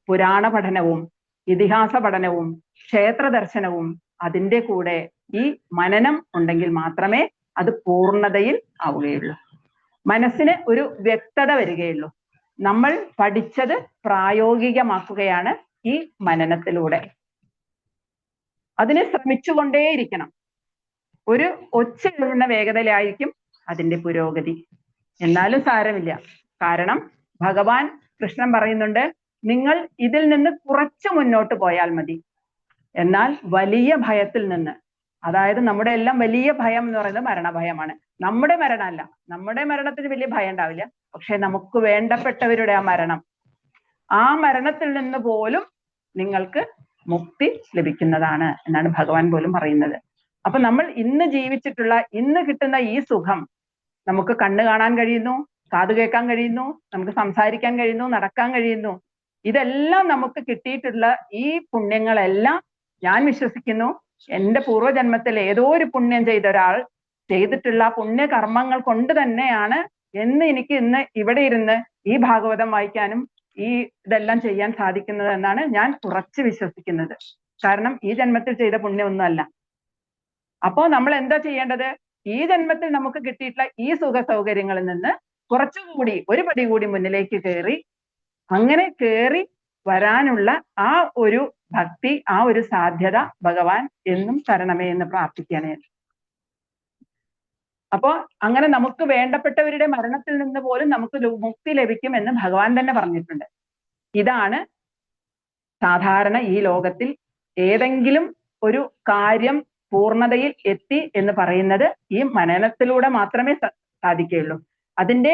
പുരാണ പഠനവും ഇതിഹാസ പഠനവും ക്ഷേത്ര ദർശനവും അതിൻ്റെ കൂടെ ഈ മനനം ഉണ്ടെങ്കിൽ മാത്രമേ അത് പൂർണ്ണതയിൽ ആവുകയുള്ളൂ. മനസ്സിന് ഒരു വ്യക്തത വരികയുള്ളൂ. നമ്മൾ പഠിച്ചത് പ്രായോഗികമാക്കുകയാണ് ഈ മനനത്തിലൂടെ. അതിനെ ശ്രമിച്ചുകൊണ്ടേയിരിക്കണം. ഒരു ഒച്ചയുള്ള വേഗതയിലായിരിക്കും അതിൻ്റെ പുരോഗതി. എന്നാലും സാരമില്ല. കാരണം ഭഗവാൻ കൃഷ്ണൻ പറയുന്നുണ്ട്, നിങ്ങൾ ഇതിൽ നിന്ന് കുറച്ച് മുന്നോട്ട് പോയാൽ മതി. എന്നാൽ വലിയ ഭയത്തിൽ നിന്ന്, അതായത് നമ്മുടെ എല്ലാം വലിയ ഭയം എന്ന് പറയുന്നത് മരണഭയമാണ്. നമ്മുടെ മരണമല്ല, നമ്മുടെ മരണത്തിന് വലിയ ഭയം ഉണ്ടാവില്ല. പക്ഷെ നമുക്ക് വേണ്ടപ്പെട്ടവരുടെ ആ മരണം, ആ മരണത്തിൽ നിന്ന് പോലും നിങ്ങൾക്ക് മുക്തി ലഭിക്കുന്നതാണ് എന്നാണ് ഭഗവാൻ പോലും പറയുന്നത്. അപ്പൊ നമ്മൾ ഇന്ന് ജീവിച്ചിട്ടുള്ള, ഇന്ന് കിട്ടുന്ന ഈ സുഖം, നമുക്ക് കണ്ണ് കാണാൻ കഴിയുന്നു, കാത് കേൾക്കാൻ കഴിയുന്നു, നമുക്ക് സംസാരിക്കാൻ കഴിയുന്നു, നടക്കാൻ കഴിയുന്നു. ഇതെല്ലാം നമുക്ക് കിട്ടിയിട്ടുള്ള ഈ പുണ്യങ്ങളെല്ലാം ഞാൻ വിശ്വസിക്കുന്നു എൻ്റെ പൂർവ്വജന്മത്തിൽ ഏതോ ഒരു പുണ്യം ചെയ്ത ഒരാൾ ചെയ്തിട്ടുള്ള പുണ്യകർമ്മങ്ങൾ കൊണ്ട് തന്നെയാണ് എനിക്ക് ഇന്ന് ഇവിടെ ഇരുന്ന് ഈ ഭാഗവതം വായിക്കാനും ഈ ഇതെല്ലാം ചെയ്യാൻ സാധിക്കുന്നത് എന്നാണ് ഞാൻ ഉറച്ചു വിശ്വസിക്കുന്നത്. കാരണം ഈ ജന്മത്തിൽ ചെയ്ത പുണ്യമൊന്നുമല്ല. അപ്പോ നമ്മൾ എന്താ ചെയ്യേണ്ടത്? ഈ ജന്മത്തിൽ നമുക്ക് കിട്ടിയിട്ടുള്ള ഈ സുഖ സൗകര്യങ്ങളിൽ നിന്ന് കുറച്ചുകൂടി ഒരു പടി കൂടി മുന്നിലേക്ക് കയറി, അങ്ങനെ കയറി വരാനുള്ള ആ ഒരു ഭക്തി, ആ ഒരു സാധ്യത ഭഗവാൻ എന്നും തരണമേ എന്ന് പ്രാർത്ഥിക്കുകയാണ്. അപ്പോ അങ്ങനെ നമുക്ക് വേണ്ടപ്പെട്ടവരുടെ മരണത്തിൽ നിന്ന് പോലും നമുക്ക് മുക്തി ലഭിക്കും എന്ന് ഭഗവാൻ തന്നെ പറഞ്ഞിട്ടുണ്ട്. ഇതാണ് സാധാരണ ഈ ലോകത്തിൽ ഏതെങ്കിലും ഒരു കാര്യം പൂർണ്ണതയിൽ എത്തി എന്ന് പറയുന്നത് ഈ മനനത്തിലൂടെ മാത്രമേ സാധിക്കുകയുള്ളൂ. അതിന്റെ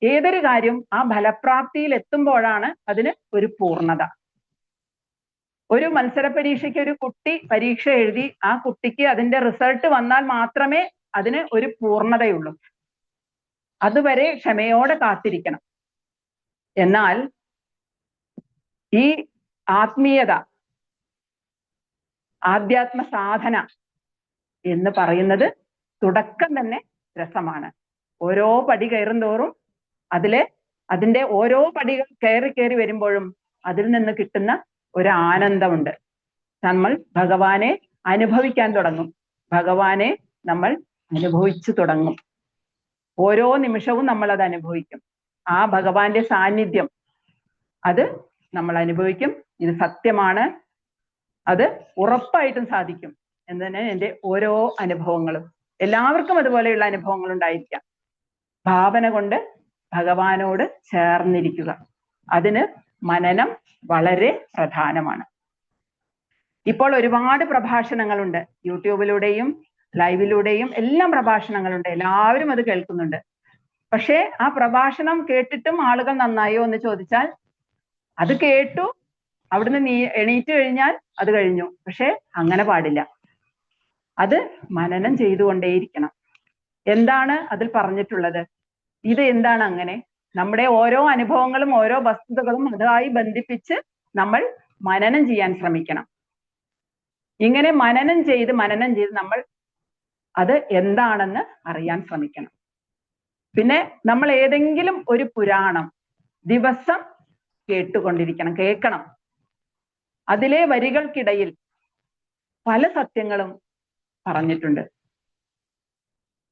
ഏതൊരു കാര്യം ആ ഫലപ്രാപ്തിയിൽ എത്തുമ്പോഴാണ് അതിന് ഒരു പൂർണ്ണത. ഒരു മത്സര പരീക്ഷയ്ക്ക് ഒരു കുട്ടി പരീക്ഷ എഴുതി ആ കുട്ടിക്ക് അതിന്റെ റിസൾട്ട് വന്നാൽ മാത്രമേ അതിന് ഒരു പൂർണ്ണതയുള്ളൂ. അതുവരെ ക്ഷമയോടെ കാത്തിരിക്കണം. എന്നാൽ ഈ ആത്മീയത, ആധ്യാത്മ സാധന എന്ന് പറയുന്നത് തുടക്കം തന്നെ രസമാണ്. ഓരോ പടി കയറും തോറും അതിന്റെ ഓരോ പടികൾ കയറി കയറി വരുമ്പോഴും അതിൽ നിന്ന് കിട്ടുന്ന ഒരു ആനന്ദമുണ്ട്. നമ്മൾ ഭഗവാനെ അനുഭവിക്കാൻ തുടങ്ങും. ഭഗവാനെ നമ്മൾ അനുഭവിച്ചു തുടങ്ങും. ഓരോ നിമിഷവും നമ്മൾ അത് അനുഭവിക്കും. ആ ഭഗവാന്റെ സാന്നിധ്യം അത് നമ്മൾ അനുഭവിക്കും. ഇത് സത്യമാണ്, അത് ഉറപ്പായിട്ടും സാധിക്കും എന്ന് തന്നെ എൻ്റെ ഓരോ അനുഭവങ്ങളും. എല്ലാവർക്കും അതുപോലെയുള്ള അനുഭവങ്ങൾ ഉണ്ടായിരിക്കാം. ഭാവന കൊണ്ട് ഭഗവാനോട് ചേർന്നിരിക്കുക, അതിന് മനനം വളരെ പ്രധാനമാണ്. ഇപ്പോൾ ഒരുപാട് പ്രഭാഷണങ്ങളുണ്ട്, യൂട്യൂബിലൂടെയും ലൈവിലൂടെയും എല്ലാം പ്രഭാഷണങ്ങളുണ്ട്. എല്ലാവരും അത് കേൾക്കുന്നുണ്ട്. പക്ഷേ ആ പ്രഭാഷണം കേട്ടിട്ടും ആളുകൾ നന്നായോ എന്ന് ചോദിച്ചാൽ, അത് കേട്ടു അവിടുന്ന് എണീറ്റ് കഴിഞ്ഞാൽ അത് കഴിഞ്ഞു. പക്ഷെ അങ്ങനെ പാടില്ല. അത് മനനം ചെയ്തുകൊണ്ടേയിരിക്കണം. എന്താണ് അതിൽ പറഞ്ഞിട്ടുള്ളത്? ഇത് എന്താണ് അങ്ങനെ? നമ്മുടെ ഓരോ അനുഭവങ്ങളും ഓരോ വസ്തുതകളും അതുമായി ബന്ധിപ്പിച്ച് നമ്മൾ മനനം ചെയ്യാൻ ശ്രമിക്കണം. ഇങ്ങനെ മനനം ചെയ്ത് നമ്മൾ അത് എന്താണെന്ന് അറിയാൻ ശ്രമിക്കണം. പിന്നെ നമ്മൾ ഏതെങ്കിലും ഒരു പുരാണം ദിവസം കേൾക്കണം. അതിലെ വരികൾക്കിടയിൽ പല സത്യങ്ങളും പറഞ്ഞിട്ടുണ്ട്.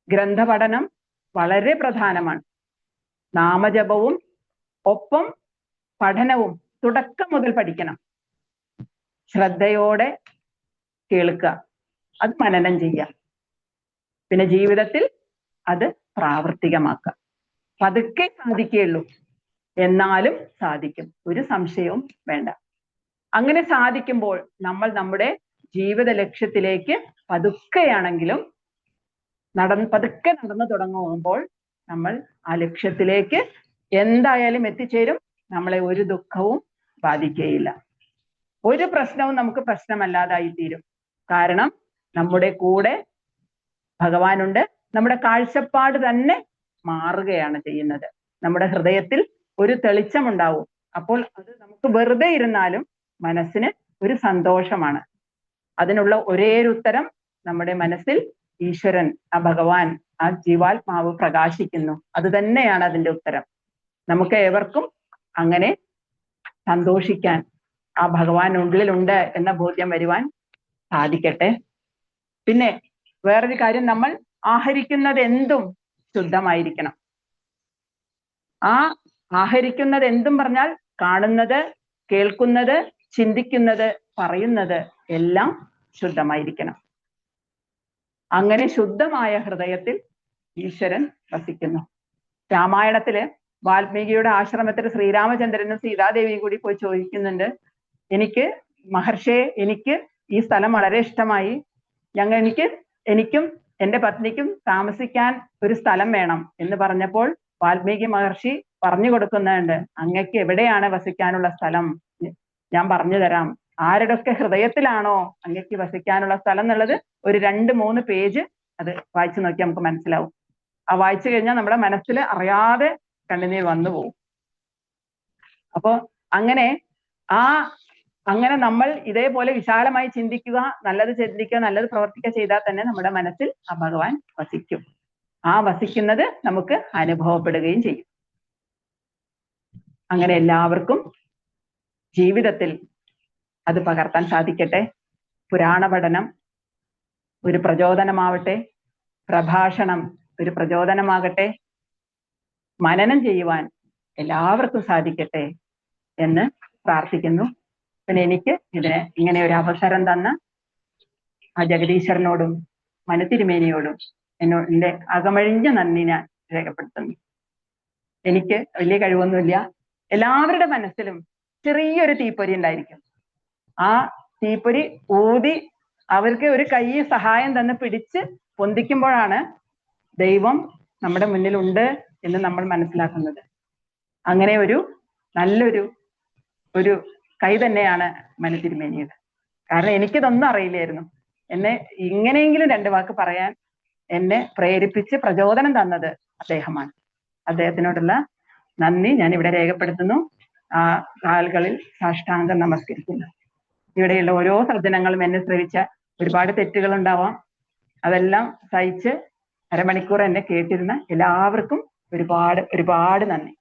ഗ്രന്ഥപഠനം വളരെ പ്രധാനമാണ്. നാമജപവും ഒപ്പം പഠനവും തുടക്കം മുതൽ പഠിക്കണം. ശ്രദ്ധയോടെ കേൾക്കുക, അത് മനനം ചെയ്യുക, പിന്നെ ജീവിതത്തിൽ അത് പ്രാവർത്തികമാക്കുക. പതുക്കെ സാധിക്കുകയുള്ളൂ, എന്നാലും സാധിക്കും, ഒരു സംശയവും വേണ്ട. അങ്ങനെ സാധിക്കുമ്പോൾ നമ്മൾ നമ്മുടെ ജീവിത ലക്ഷ്യത്തിലേക്ക് പതുക്കെ നടന്നു തുടങ്ങുമ്പോൾ നമ്മൾ ആ ലക്ഷ്യത്തിലേക്ക് എന്തായാലും എത്തിച്ചേരും. നമ്മളെ ഒരു ദുഃഖവും ബാധിക്കുകയില്ല. ഒരു പ്രശ്നവും നമുക്ക് പ്രശ്നമല്ലാതായി തീരും. കാരണം നമ്മുടെ കൂടെ ഭഗവാനുണ്ട്. നമ്മുടെ കാഴ്ചപ്പാട് തന്നെ മാറുകയാണ് ചെയ്യുന്നത്. നമ്മുടെ ഹൃദയത്തിൽ ഒരു തെളിച്ചമുണ്ടാവും. അപ്പോൾ അത് നമുക്ക് വെറുതെ ഇരുന്നാലും മനസ്സിന് ഒരു സന്തോഷമാണ്. അതിനുള്ള ഒരേ ഒരു ഉത്തരം, നമ്മുടെ മനസ്സിൽ ഈശ്വരൻ, ആ ഭഗവാൻ, ആ ജീവാത്മാവ് പ്രകാശിക്കുന്നു. അത് തന്നെയാണ് അതിന്റെ ഉത്തരം. നമുക്ക് ഏവർക്കും അങ്ങനെ സന്തോഷിക്കാൻ, ആ ഭഗവാൻ ഉള്ളിലുണ്ട് എന്ന ബോധ്യം വരുവാൻ സാധിക്കട്ടെ. പിന്നെ വേറൊരു കാര്യം, നമ്മൾ ആഹരിക്കുന്നത് എന്തും ശുദ്ധമായിരിക്കണം. ആ ആഹരിക്കുന്നത് എന്തും പറഞ്ഞാൽ കാണുന്നത്, കേൾക്കുന്നത്, ചിന്തിക്കുന്നത്, പറയുന്നത് എല്ലാം ശുദ്ധമായിരിക്കണം. അങ്ങനെ ശുദ്ധമായ ഹൃദയത്തിൽ ഈശ്വരൻ വസിക്കുന്നു. രാമായണത്തില് വാൽമീകിയുടെ ആശ്രമത്തിൽ ശ്രീരാമചന്ദ്രനും സീതാദേവിയും കൂടി പോയി ചോദിക്കുന്നുണ്ട്, എനിക്ക് ഈ സ്ഥലം വളരെ ഇഷ്ടമായി, എനിക്കും എൻ്റെ പത്നിക്കും താമസിക്കാൻ ഒരു സ്ഥലം വേണം എന്ന് പറഞ്ഞപ്പോൾ വാൽമീകി മഹർഷി പറഞ്ഞു കൊടുക്കുന്നുണ്ട്, അങ്ങക്ക് എവിടെയാണ് വസിക്കാനുള്ള സ്ഥലം, ഞാൻ പറഞ്ഞു തരാം. ആരുടെയൊക്കെ ഹൃദയത്തിലാണോ അങ്ങക്ക് വസിക്കാനുള്ള സ്ഥലം എന്നുള്ളത് ഒരു 2-3 പേജ് അത് വായിച്ചു നോക്കിയാൽ നമുക്ക് മനസ്സിലാവും. ആ വായിച്ചു കഴിഞ്ഞാൽ നമ്മുടെ മനസ്സിൽ അറിയാതെ കണ്ണുനീർ വന്നു പോകും. അപ്പോ അങ്ങനെ നമ്മൾ ഇതേപോലെ വിശാലമായി ചിന്തിക്കുക, നല്ലത് ചിന്തിക്കുക, നല്ലത് പ്രവർത്തിക്കുക ചെയ്താൽ തന്നെ നമ്മുടെ മനസ്സിൽ ആ ഭഗവാൻ വസിക്കും. ആ വസിക്കുന്നത് നമുക്ക് അനുഭവപ്പെടുകയും ചെയ്യും. അങ്ങനെ എല്ലാവർക്കും ജീവിതത്തിൽ അത് പകർത്താൻ സാധിക്കട്ടെ. പുരാണ പഠനം ഒരു പ്രചോദനമാവട്ടെ, പ്രഭാഷണം ഒരു പ്രചോദനമാകട്ടെ, മനനം ചെയ്യുവാൻ എല്ലാവർക്കും സാധിക്കട്ടെ എന്ന് പ്രാർത്ഥിക്കുന്നു. പിന്നെ എനിക്ക് ഇങ്ങനെ ഒരു അവസരം തന്ന ആ ജഗദീശ്വരനോടും മനത്തിരുമേനിയോടും എൻ്റെ അകമഴിഞ്ഞ നന്ദി ഞാൻ രേഖപ്പെടുത്തുന്നു. എനിക്ക് വലിയ കഴിവൊന്നുമില്ല. എല്ലാവരുടെ മനസ്സിലും ചെറിയൊരു തീപ്പൊരി ഉണ്ടായിരിക്കും. ആ തീപ്പൊരി ഊതി അവർക്ക് ഒരു കൈ സഹായം തന്ന് പിടിച്ച് പൊന്തിക്കുമ്പോഴാണ് ദൈവം നമ്മുടെ മുന്നിലുണ്ട് എന്ന് നമ്മൾ മനസ്സിലാക്കുന്നത്. അങ്ങനെ ഒരു നല്ലൊരു ഒരു കൈ തന്നെയാണ് മനു തിരുമേനിയത്. കാരണം എനിക്കിതൊന്നും അറിയില്ലായിരുന്നു. എന്നെ ഇങ്ങനെയെങ്കിലും 2 വാക്ക് പറയാൻ എന്നെ പ്രേരിപ്പിച്ച് പ്രചോദനം തന്നത് അദ്ദേഹമാണ്. അദ്ദേഹത്തിനോടുള്ള നന്ദി ഞാൻ ഇവിടെ രേഖപ്പെടുത്തുന്നു. ആ കാലുകളിൽ സാഷ്ടാംഗം നമസ്കരിക്കുന്നു. ഇവിടെയുള്ള ഓരോ സജ്ജനങ്ങളും എന്നെ ശ്രവിച്ച ഒരുപാട് തെറ്റുകൾ ഉണ്ടാവാം. അതെല്ലാം സഹിച്ച് അരമണിക്കൂർ എന്നെ കേട്ടിരുന്ന എല്ലാവർക്കും ഒരുപാട് ഒരുപാട് നന്ദി.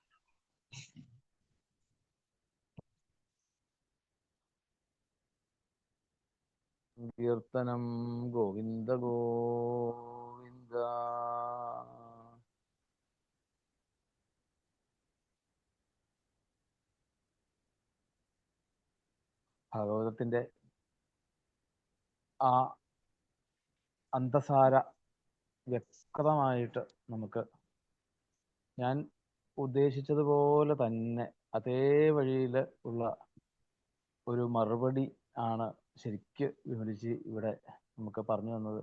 കീർത്തനം ഗോവിന്ദ ഗോവിന്ദ. ഭാഗവതത്തിന്റെ ആ അന്തസാര വ്യക്തമായിട്ട് നമുക്ക് ഞാൻ ഉദ്ദേശിച്ചതുപോലെ തന്നെ അതേ വഴിയിൽ ഉള്ള ഒരു മറുപടി ആണ് ശരിക്ക് വിമലിച്ച് ഇവിടെ നമുക്ക് പറഞ്ഞു തന്നത്.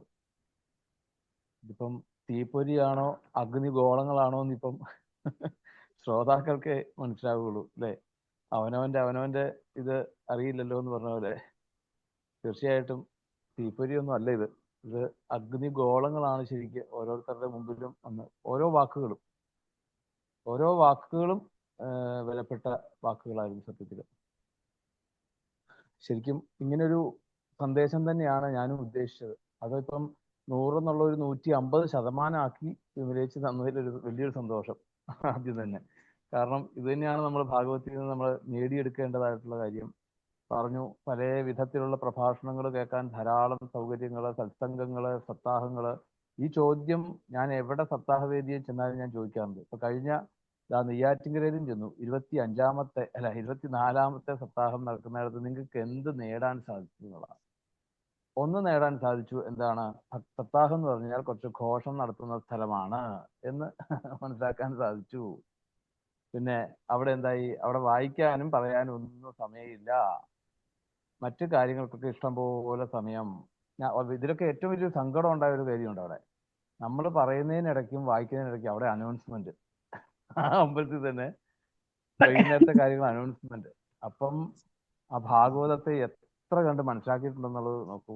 ഇതിപ്പം തീപ്പൊരിയാണോ അഗ്നിഗോളങ്ങളാണോ എന്നിപ്പം ശ്രോതാക്കൾക്ക് മനസ്സിലാവുകയുള്ളൂ അല്ലേ. അവനവന്റെ ഇത് അറിയില്ലല്ലോ എന്ന് പറഞ്ഞ പോലെ തീർച്ചയായിട്ടും തീപ്പൊരിയൊന്നും അല്ല ഇത്. ഇത് അഗ്നിഗോളങ്ങളാണ് ശരിക്ക് ഓരോരുത്തരുടെ മുമ്പിലും വന്ന് ഓരോ വാക്കുകളും വിലപ്പെട്ട വാക്കുകളായിരുന്നു സത്യത്തിൽ. ശരിക്കും ഇങ്ങനൊരു സന്ദേശം തന്നെയാണ് ഞാനും ഉദ്ദേശിച്ചത്. അതിപ്പം 100 എന്നുള്ള ഒരു 150% ആക്കി വിമലേച്ച് തന്നതിലൊരു വലിയൊരു സന്തോഷം ആദ്യം തന്നെ. കാരണം ഇത് തന്നെയാണ് നമ്മൾ ഭാഗവത്തിൽ നിന്ന് നമ്മൾ നേടിയെടുക്കേണ്ടതായിട്ടുള്ള കാര്യം. പറഞ്ഞു പല വിധത്തിലുള്ള പ്രഭാഷണങ്ങൾ കേൾക്കാൻ ധാരാളം സൗകര്യങ്ങൾ, സത്സംഗങ്ങൾ, സപ്താഹങ്ങൾ. ഈ ചോദ്യം ഞാൻ എവിടെ സപ്താഹവേദിയിൽ ചെന്നാലും ഞാൻ ചോദിക്കാറുണ്ട്. ഇപ്പൊ കഴിഞ്ഞ നെയ്യാറ്റിൻകരയിലും ചെന്നു. 24ാമത്തെ സപ്താഹം നടക്കുന്നിടത്ത് നിങ്ങൾക്ക് എന്ത് നേടാൻ സാധിച്ചു എന്നുള്ളതാണ്. ഒന്ന് നേടാൻ സാധിച്ചു. എന്താണ്? സപ്താഹം എന്ന് പറഞ്ഞാൽ കുറച്ച് ഘോഷം നടത്തുന്ന സ്ഥലമാണ് എന്ന് മനസ്സിലാക്കാൻ സാധിച്ചു. പിന്നെ അവിടെ എന്തായി? അവിടെ വായിക്കാനും പറയാനും ഒന്നും സമയമില്ല. മറ്റു കാര്യങ്ങൾക്കൊക്കെ ഇഷ്ടം പോലെ സമയം. ഇതിലൊക്കെ ഏറ്റവും വലിയൊരു സങ്കടം ഉണ്ടായ ഒരു കാര്യമുണ്ട്. അവിടെ നമ്മൾ പറയുന്നതിനിടയ്ക്കും വായിക്കുന്നതിനിടയ്ക്കും അവിടെ അനൗൺസ്മെന്റ്. ആ അമ്പലത്തിൽ തന്നെ വൈകുന്നേരത്തെ കാര്യങ്ങൾ അനൗൺസ്മെന്റ്. അപ്പം ആ ഭാഗവതത്തെ എത്ര കണ്ട് മനസ്സിലാക്കിയിട്ടുണ്ടെന്നുള്ളത് നോക്കൂ.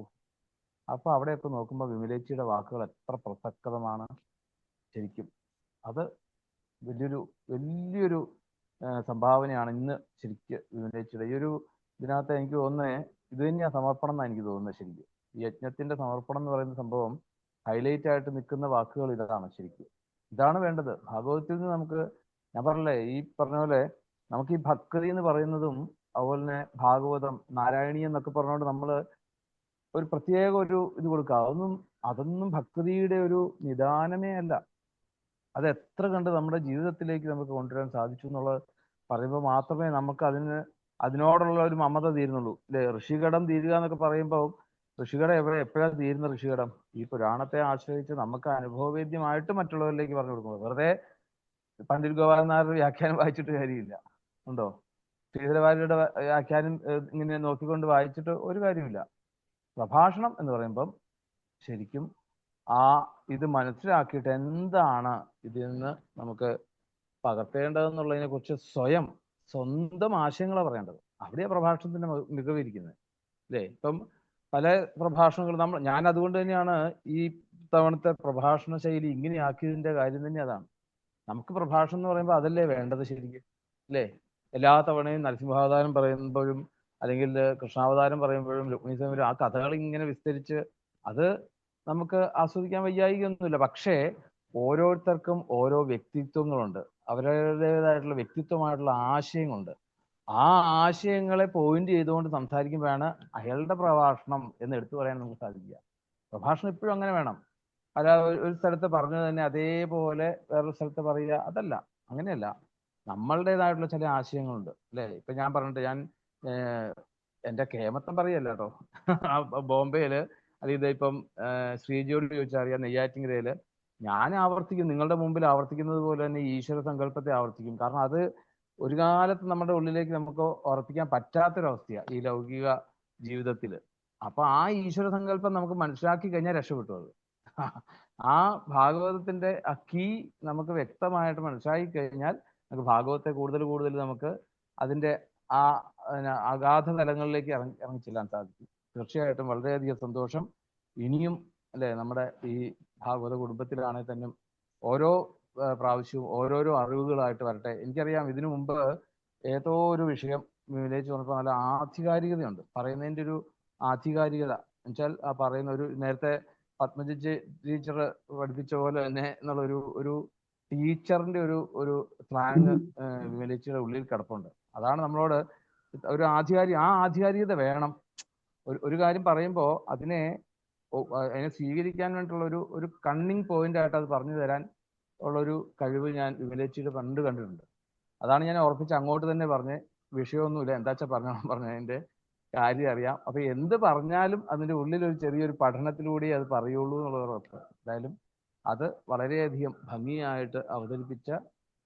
അപ്പൊ അവിടെയൊക്കെ നോക്കുമ്പോൾ വിമലേച്ചിയുടെ വാക്കുകൾ എത്ര പ്രസക്തമാണ് ശരിക്കും. അത് വലിയൊരു സംഭാവനയാണ് ഇന്ന് ശരിക്ക് വിമലേച്ചിയുടെ ഈ ഒരു ഇതിനകത്ത്. എനിക്ക് തോന്നുന്നത് ഇത് തന്നെയാണ് സമർപ്പണം എന്നാണ് എനിക്ക് തോന്നുന്നത്. ശരിക്കും ഈ യജ്ഞത്തിന്റെ സമർപ്പണം എന്ന് പറയുന്ന സംഭവം ഹൈലൈറ്റ് ആയിട്ട് നിൽക്കുന്ന വാക്കുകൾ ഇതാണ്. ശരിക്കും ഇതാണ് വേണ്ടത് ഭാഗവതത്തിൽ നിന്ന്. നമുക്ക് ഞാൻ പറഞ്ഞില്ലേ, ഈ പറഞ്ഞ പോലെ നമുക്ക് ഈ ഭക്തി എന്ന് പറയുന്നതും അതുപോലെ തന്നെ ഭാഗവതം, നാരായണീ എന്നൊക്കെ പറഞ്ഞുകൊണ്ട് നമ്മൾ ഒരു പ്രത്യേക ഒരു ഇത് കൊടുക്കുക. അതൊന്നും ഭക്തിയുടെ ഒരു നിദാനമേ അല്ല. അത് എത്ര കണ്ട് നമ്മുടെ ജീവിതത്തിലേക്ക് നമുക്ക് കൊണ്ടുവരാൻ സാധിച്ചു എന്നുള്ളത് പറയുമ്പോൾ മാത്രമേ നമുക്ക് അതിനോടുള്ള ഒരു മമത തീരുന്നുള്ളൂ അല്ലേ. ഋഷികടം തീരുക എന്നൊക്കെ പറയുമ്പോൾ ഋഷികടം എപ്പോഴാണ് തീരുന്ന ഋഷികടം? ഈ പുരാണത്തെ ആശ്രയിച്ച് നമുക്ക് അനുഭവവേദ്യമായിട്ട് മറ്റുള്ളവരിലേക്ക് പറഞ്ഞു കൊടുക്കുന്നത്. വെറുതെ പണ്ഡിറ്റ് ഗോപാലൻ നായരുടെ വ്യാഖ്യാനം വായിച്ചിട്ട് കാര്യമില്ല. ഉണ്ടോ? ശ്രീധരവാര്യരുടെ വ്യാഖ്യാനം ഇങ്ങനെ നോക്കിക്കൊണ്ട് വായിച്ചിട്ട് ഒരു കാര്യമില്ല. പ്രഭാഷണം എന്ന് പറയുമ്പം ശരിക്കും ഇത് മനസ്സിലാക്കിയിട്ട് എന്താണ് ഇതിൽ നിന്ന് നമുക്ക് പകർത്തേണ്ടതെന്നുള്ളതിനെ കുറിച്ച് സ്വന്തം ആശയങ്ങളാണ് പറയേണ്ടത്. അവിടെയാണ് പ്രഭാഷണത്തിന്റെ മികവിരിക്കുന്നത് അല്ലേ. ഇപ്പം പല പ്രഭാഷണങ്ങളും ഞാൻ അതുകൊണ്ട് തന്നെയാണ് ഈ തവണത്തെ പ്രഭാഷണ ശൈലി ഇങ്ങനെ ആക്കിയതിന്റെ കാര്യം തന്നെ അതാണ്. നമുക്ക് പ്രഭാഷണം എന്ന് പറയുമ്പോൾ അതല്ലേ വേണ്ടത് ശരിക്കും അല്ലേ. എല്ലാ തവണയും നരസിംഹാവതാരം പറയുമ്പോഴും അല്ലെങ്കിൽ കൃഷ്ണാവതാരം പറയുമ്പോഴും രുക്മിണി സമയം ആ കഥകൾ ഇങ്ങനെ വിസ്തരിച്ച് അത് നമുക്ക് ആസ്വദിക്കാൻ വയ്യായികയൊന്നുമില്ല. പക്ഷേ ഓരോരുത്തർക്കും ഓരോ വ്യക്തിത്വങ്ങളുണ്ട്, അവരുടേതായിട്ടുള്ള വ്യക്തിത്വമായിട്ടുള്ള ആശയങ്ങളുണ്ട്. ആ ആശയങ്ങളെ പോയിന്റ് ചെയ്തുകൊണ്ട് സംസാരിക്കുമ്പോഴാണ് അയാളുടെ പ്രഭാഷണം എന്ന് എടുത്തു പറയാൻ നമുക്ക് സാധിക്കുക. പ്രഭാഷണം ഇപ്പോഴും അങ്ങനെ വേണം. അല്ല ഒരു സ്ഥലത്ത് പറഞ്ഞത് തന്നെ അതേപോലെ വേറൊരു സ്ഥലത്ത് പറയുക, അതല്ല, അങ്ങനെയല്ല. നമ്മളുടേതായിട്ടുള്ള ചില ആശയങ്ങളുണ്ട് അല്ലേ. ഇപ്പൊ ഞാൻ പറഞ്ഞിട്ട് ഞാൻ എൻ്റെ കേമത്തം പറയല്ല കേട്ടോ. ബോംബെയില് അല്ലെങ്കിൽ ഇപ്പം ശ്രീജിയോട് ചോദിച്ചാൽ അറിയാം, നെയ്യാറ്റിൻകരയില് ഞാൻ ആവർത്തിക്കും, നിങ്ങളുടെ മുമ്പിൽ ആവർത്തിക്കുന്നത് പോലെ തന്നെ ഈശ്വര സങ്കല്പത്തെ ആവർത്തിക്കും. കാരണം അത് ഒരു കാലത്ത് നമ്മുടെ ഉള്ളിലേക്ക് നമുക്ക് ഉറപ്പിക്കാൻ പറ്റാത്തൊരവസ്ഥയാണ് ഈ ലൗകിക ജീവിതത്തിൽ. അപ്പൊ ആ ഈശ്വര സങ്കല്പം നമുക്ക് മനസ്സിലാക്കി കഴിഞ്ഞാൽ രക്ഷപ്പെട്ടു അത്. ആ ഭാഗവതത്തിന്റെ ആ കീ നമുക്ക് വ്യക്തമായിട്ട് മനസ്സിലാക്കി കഴിഞ്ഞാൽ നമുക്ക് ഭാഗവത്തെ കൂടുതൽ കൂടുതൽ നമുക്ക് അതിന്റെ ആ അഗാധ തലങ്ങളിലേക്ക് ഇറങ്ങി ചെല്ലാൻ സാധിക്കും. തീർച്ചയായിട്ടും വളരെയധികം സന്തോഷം. ഇനിയും അല്ലെ നമ്മുടെ ഈ ഭാഗവത കുടുംബത്തിലാണെങ്കിൽ തന്നെ ഓരോ പ്രാവശ്യവും ഓരോരോ അറിവുകളായിട്ട് വരട്ടെ. എനിക്കറിയാം ഇതിനു മുമ്പ് ഏതോ ഒരു വിഷയം വില്ലേജ് പറഞ്ഞപ്പോൾ നല്ല ആധികാരികതയുണ്ട്, പറയുന്നതിൻ്റെ ഒരു ആധികാരികത എന്നുവെച്ചാൽ ആ പറയുന്ന ഒരു നേരത്തെ പത്മജ ടീച്ചർ പഠിപ്പിച്ച പോലെ തന്നെ എന്നുള്ള ഒരു ടീച്ചറിന്റെ ഒരു സ്ലാങ് വിമലേച്ചിയുടെ ഉള്ളിൽ കിടപ്പുണ്ട്. അതാണ് നമ്മളോട് ഒരു ആ ആധികാരികത വേണം. ഒരു കാര്യം പറയുമ്പോൾ അതിനെ സ്വീകരിക്കാൻ വേണ്ടിയിട്ടുള്ള ഒരു കണ്ണിങ് പോയിന്റ് ആയിട്ട് അത് പറഞ്ഞു തരാൻ ഉള്ളൊരു കഴിവ് ഞാൻ വിമലേച്ചിയുടെ കണ്ടിട്ടുണ്ട്. അതാണ് ഞാൻ ഉറപ്പിച്ച് അങ്ങോട്ട് തന്നെ പറഞ്ഞ് വിഷയമൊന്നുമില്ല, എന്താ വെച്ചാൽ പറഞ്ഞതിന്റെ കാര്യം അറിയാം. അപ്പൊ എന്ത് പറഞ്ഞാലും അതിന്റെ ഉള്ളിൽ ഒരു ചെറിയൊരു പഠനത്തിലൂടെ അത് പറയുള്ളൂ എന്നുള്ളത് ഉറപ്പ്. എന്തായാലും അത് വളരെയധികം ഭംഗിയായിട്ട് അവതരിപ്പിച്ച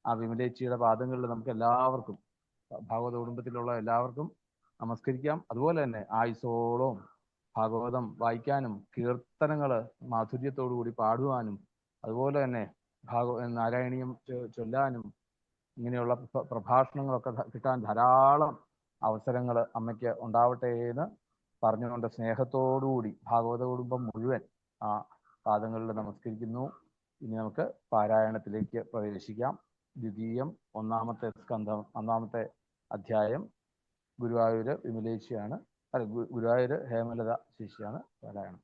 ആ വിമലേച്ചിയുടെ പാദങ്ങളിൽ നമുക്ക് എല്ലാവർക്കും, ഭാഗവത കുടുംബത്തിലുള്ള എല്ലാവർക്കും നമസ്കരിക്കാം. അതുപോലെ തന്നെ ആയുസോളം ഭാഗവതം വായിക്കാനും കീർത്തനങ്ങൾ മാധുര്യത്തോടു കൂടി പാടുവാനും അതുപോലെ തന്നെ നാരായണീയം ചൊല്ലാനും ഇങ്ങനെയുള്ള പ്രഭാഷണങ്ങളൊക്കെ കിട്ടാൻ ധാരാളം അവസരങ്ങൾ അമ്മയ്ക്ക് ഉണ്ടാവട്ടെ എന്ന് പറഞ്ഞുകൊണ്ട് സ്നേഹത്തോടുകൂടി ഭാഗവത കുടുംബം മുഴുവൻ ആ പാദങ്ങളിൽ നമസ്കരിക്കുന്നു. ഇനി നമുക്ക് പാരായണത്തിലേക്ക് പ്രവേശിക്കാം. ദ്വിതീയം ഒന്നാമത്തെ അധ്യായം ഗുരുവായൂർ വിമലേച്ചിയാണ്, ഗുരുവായൂർ ഹേമലത ശിഷ്യാണ് പാരായണം.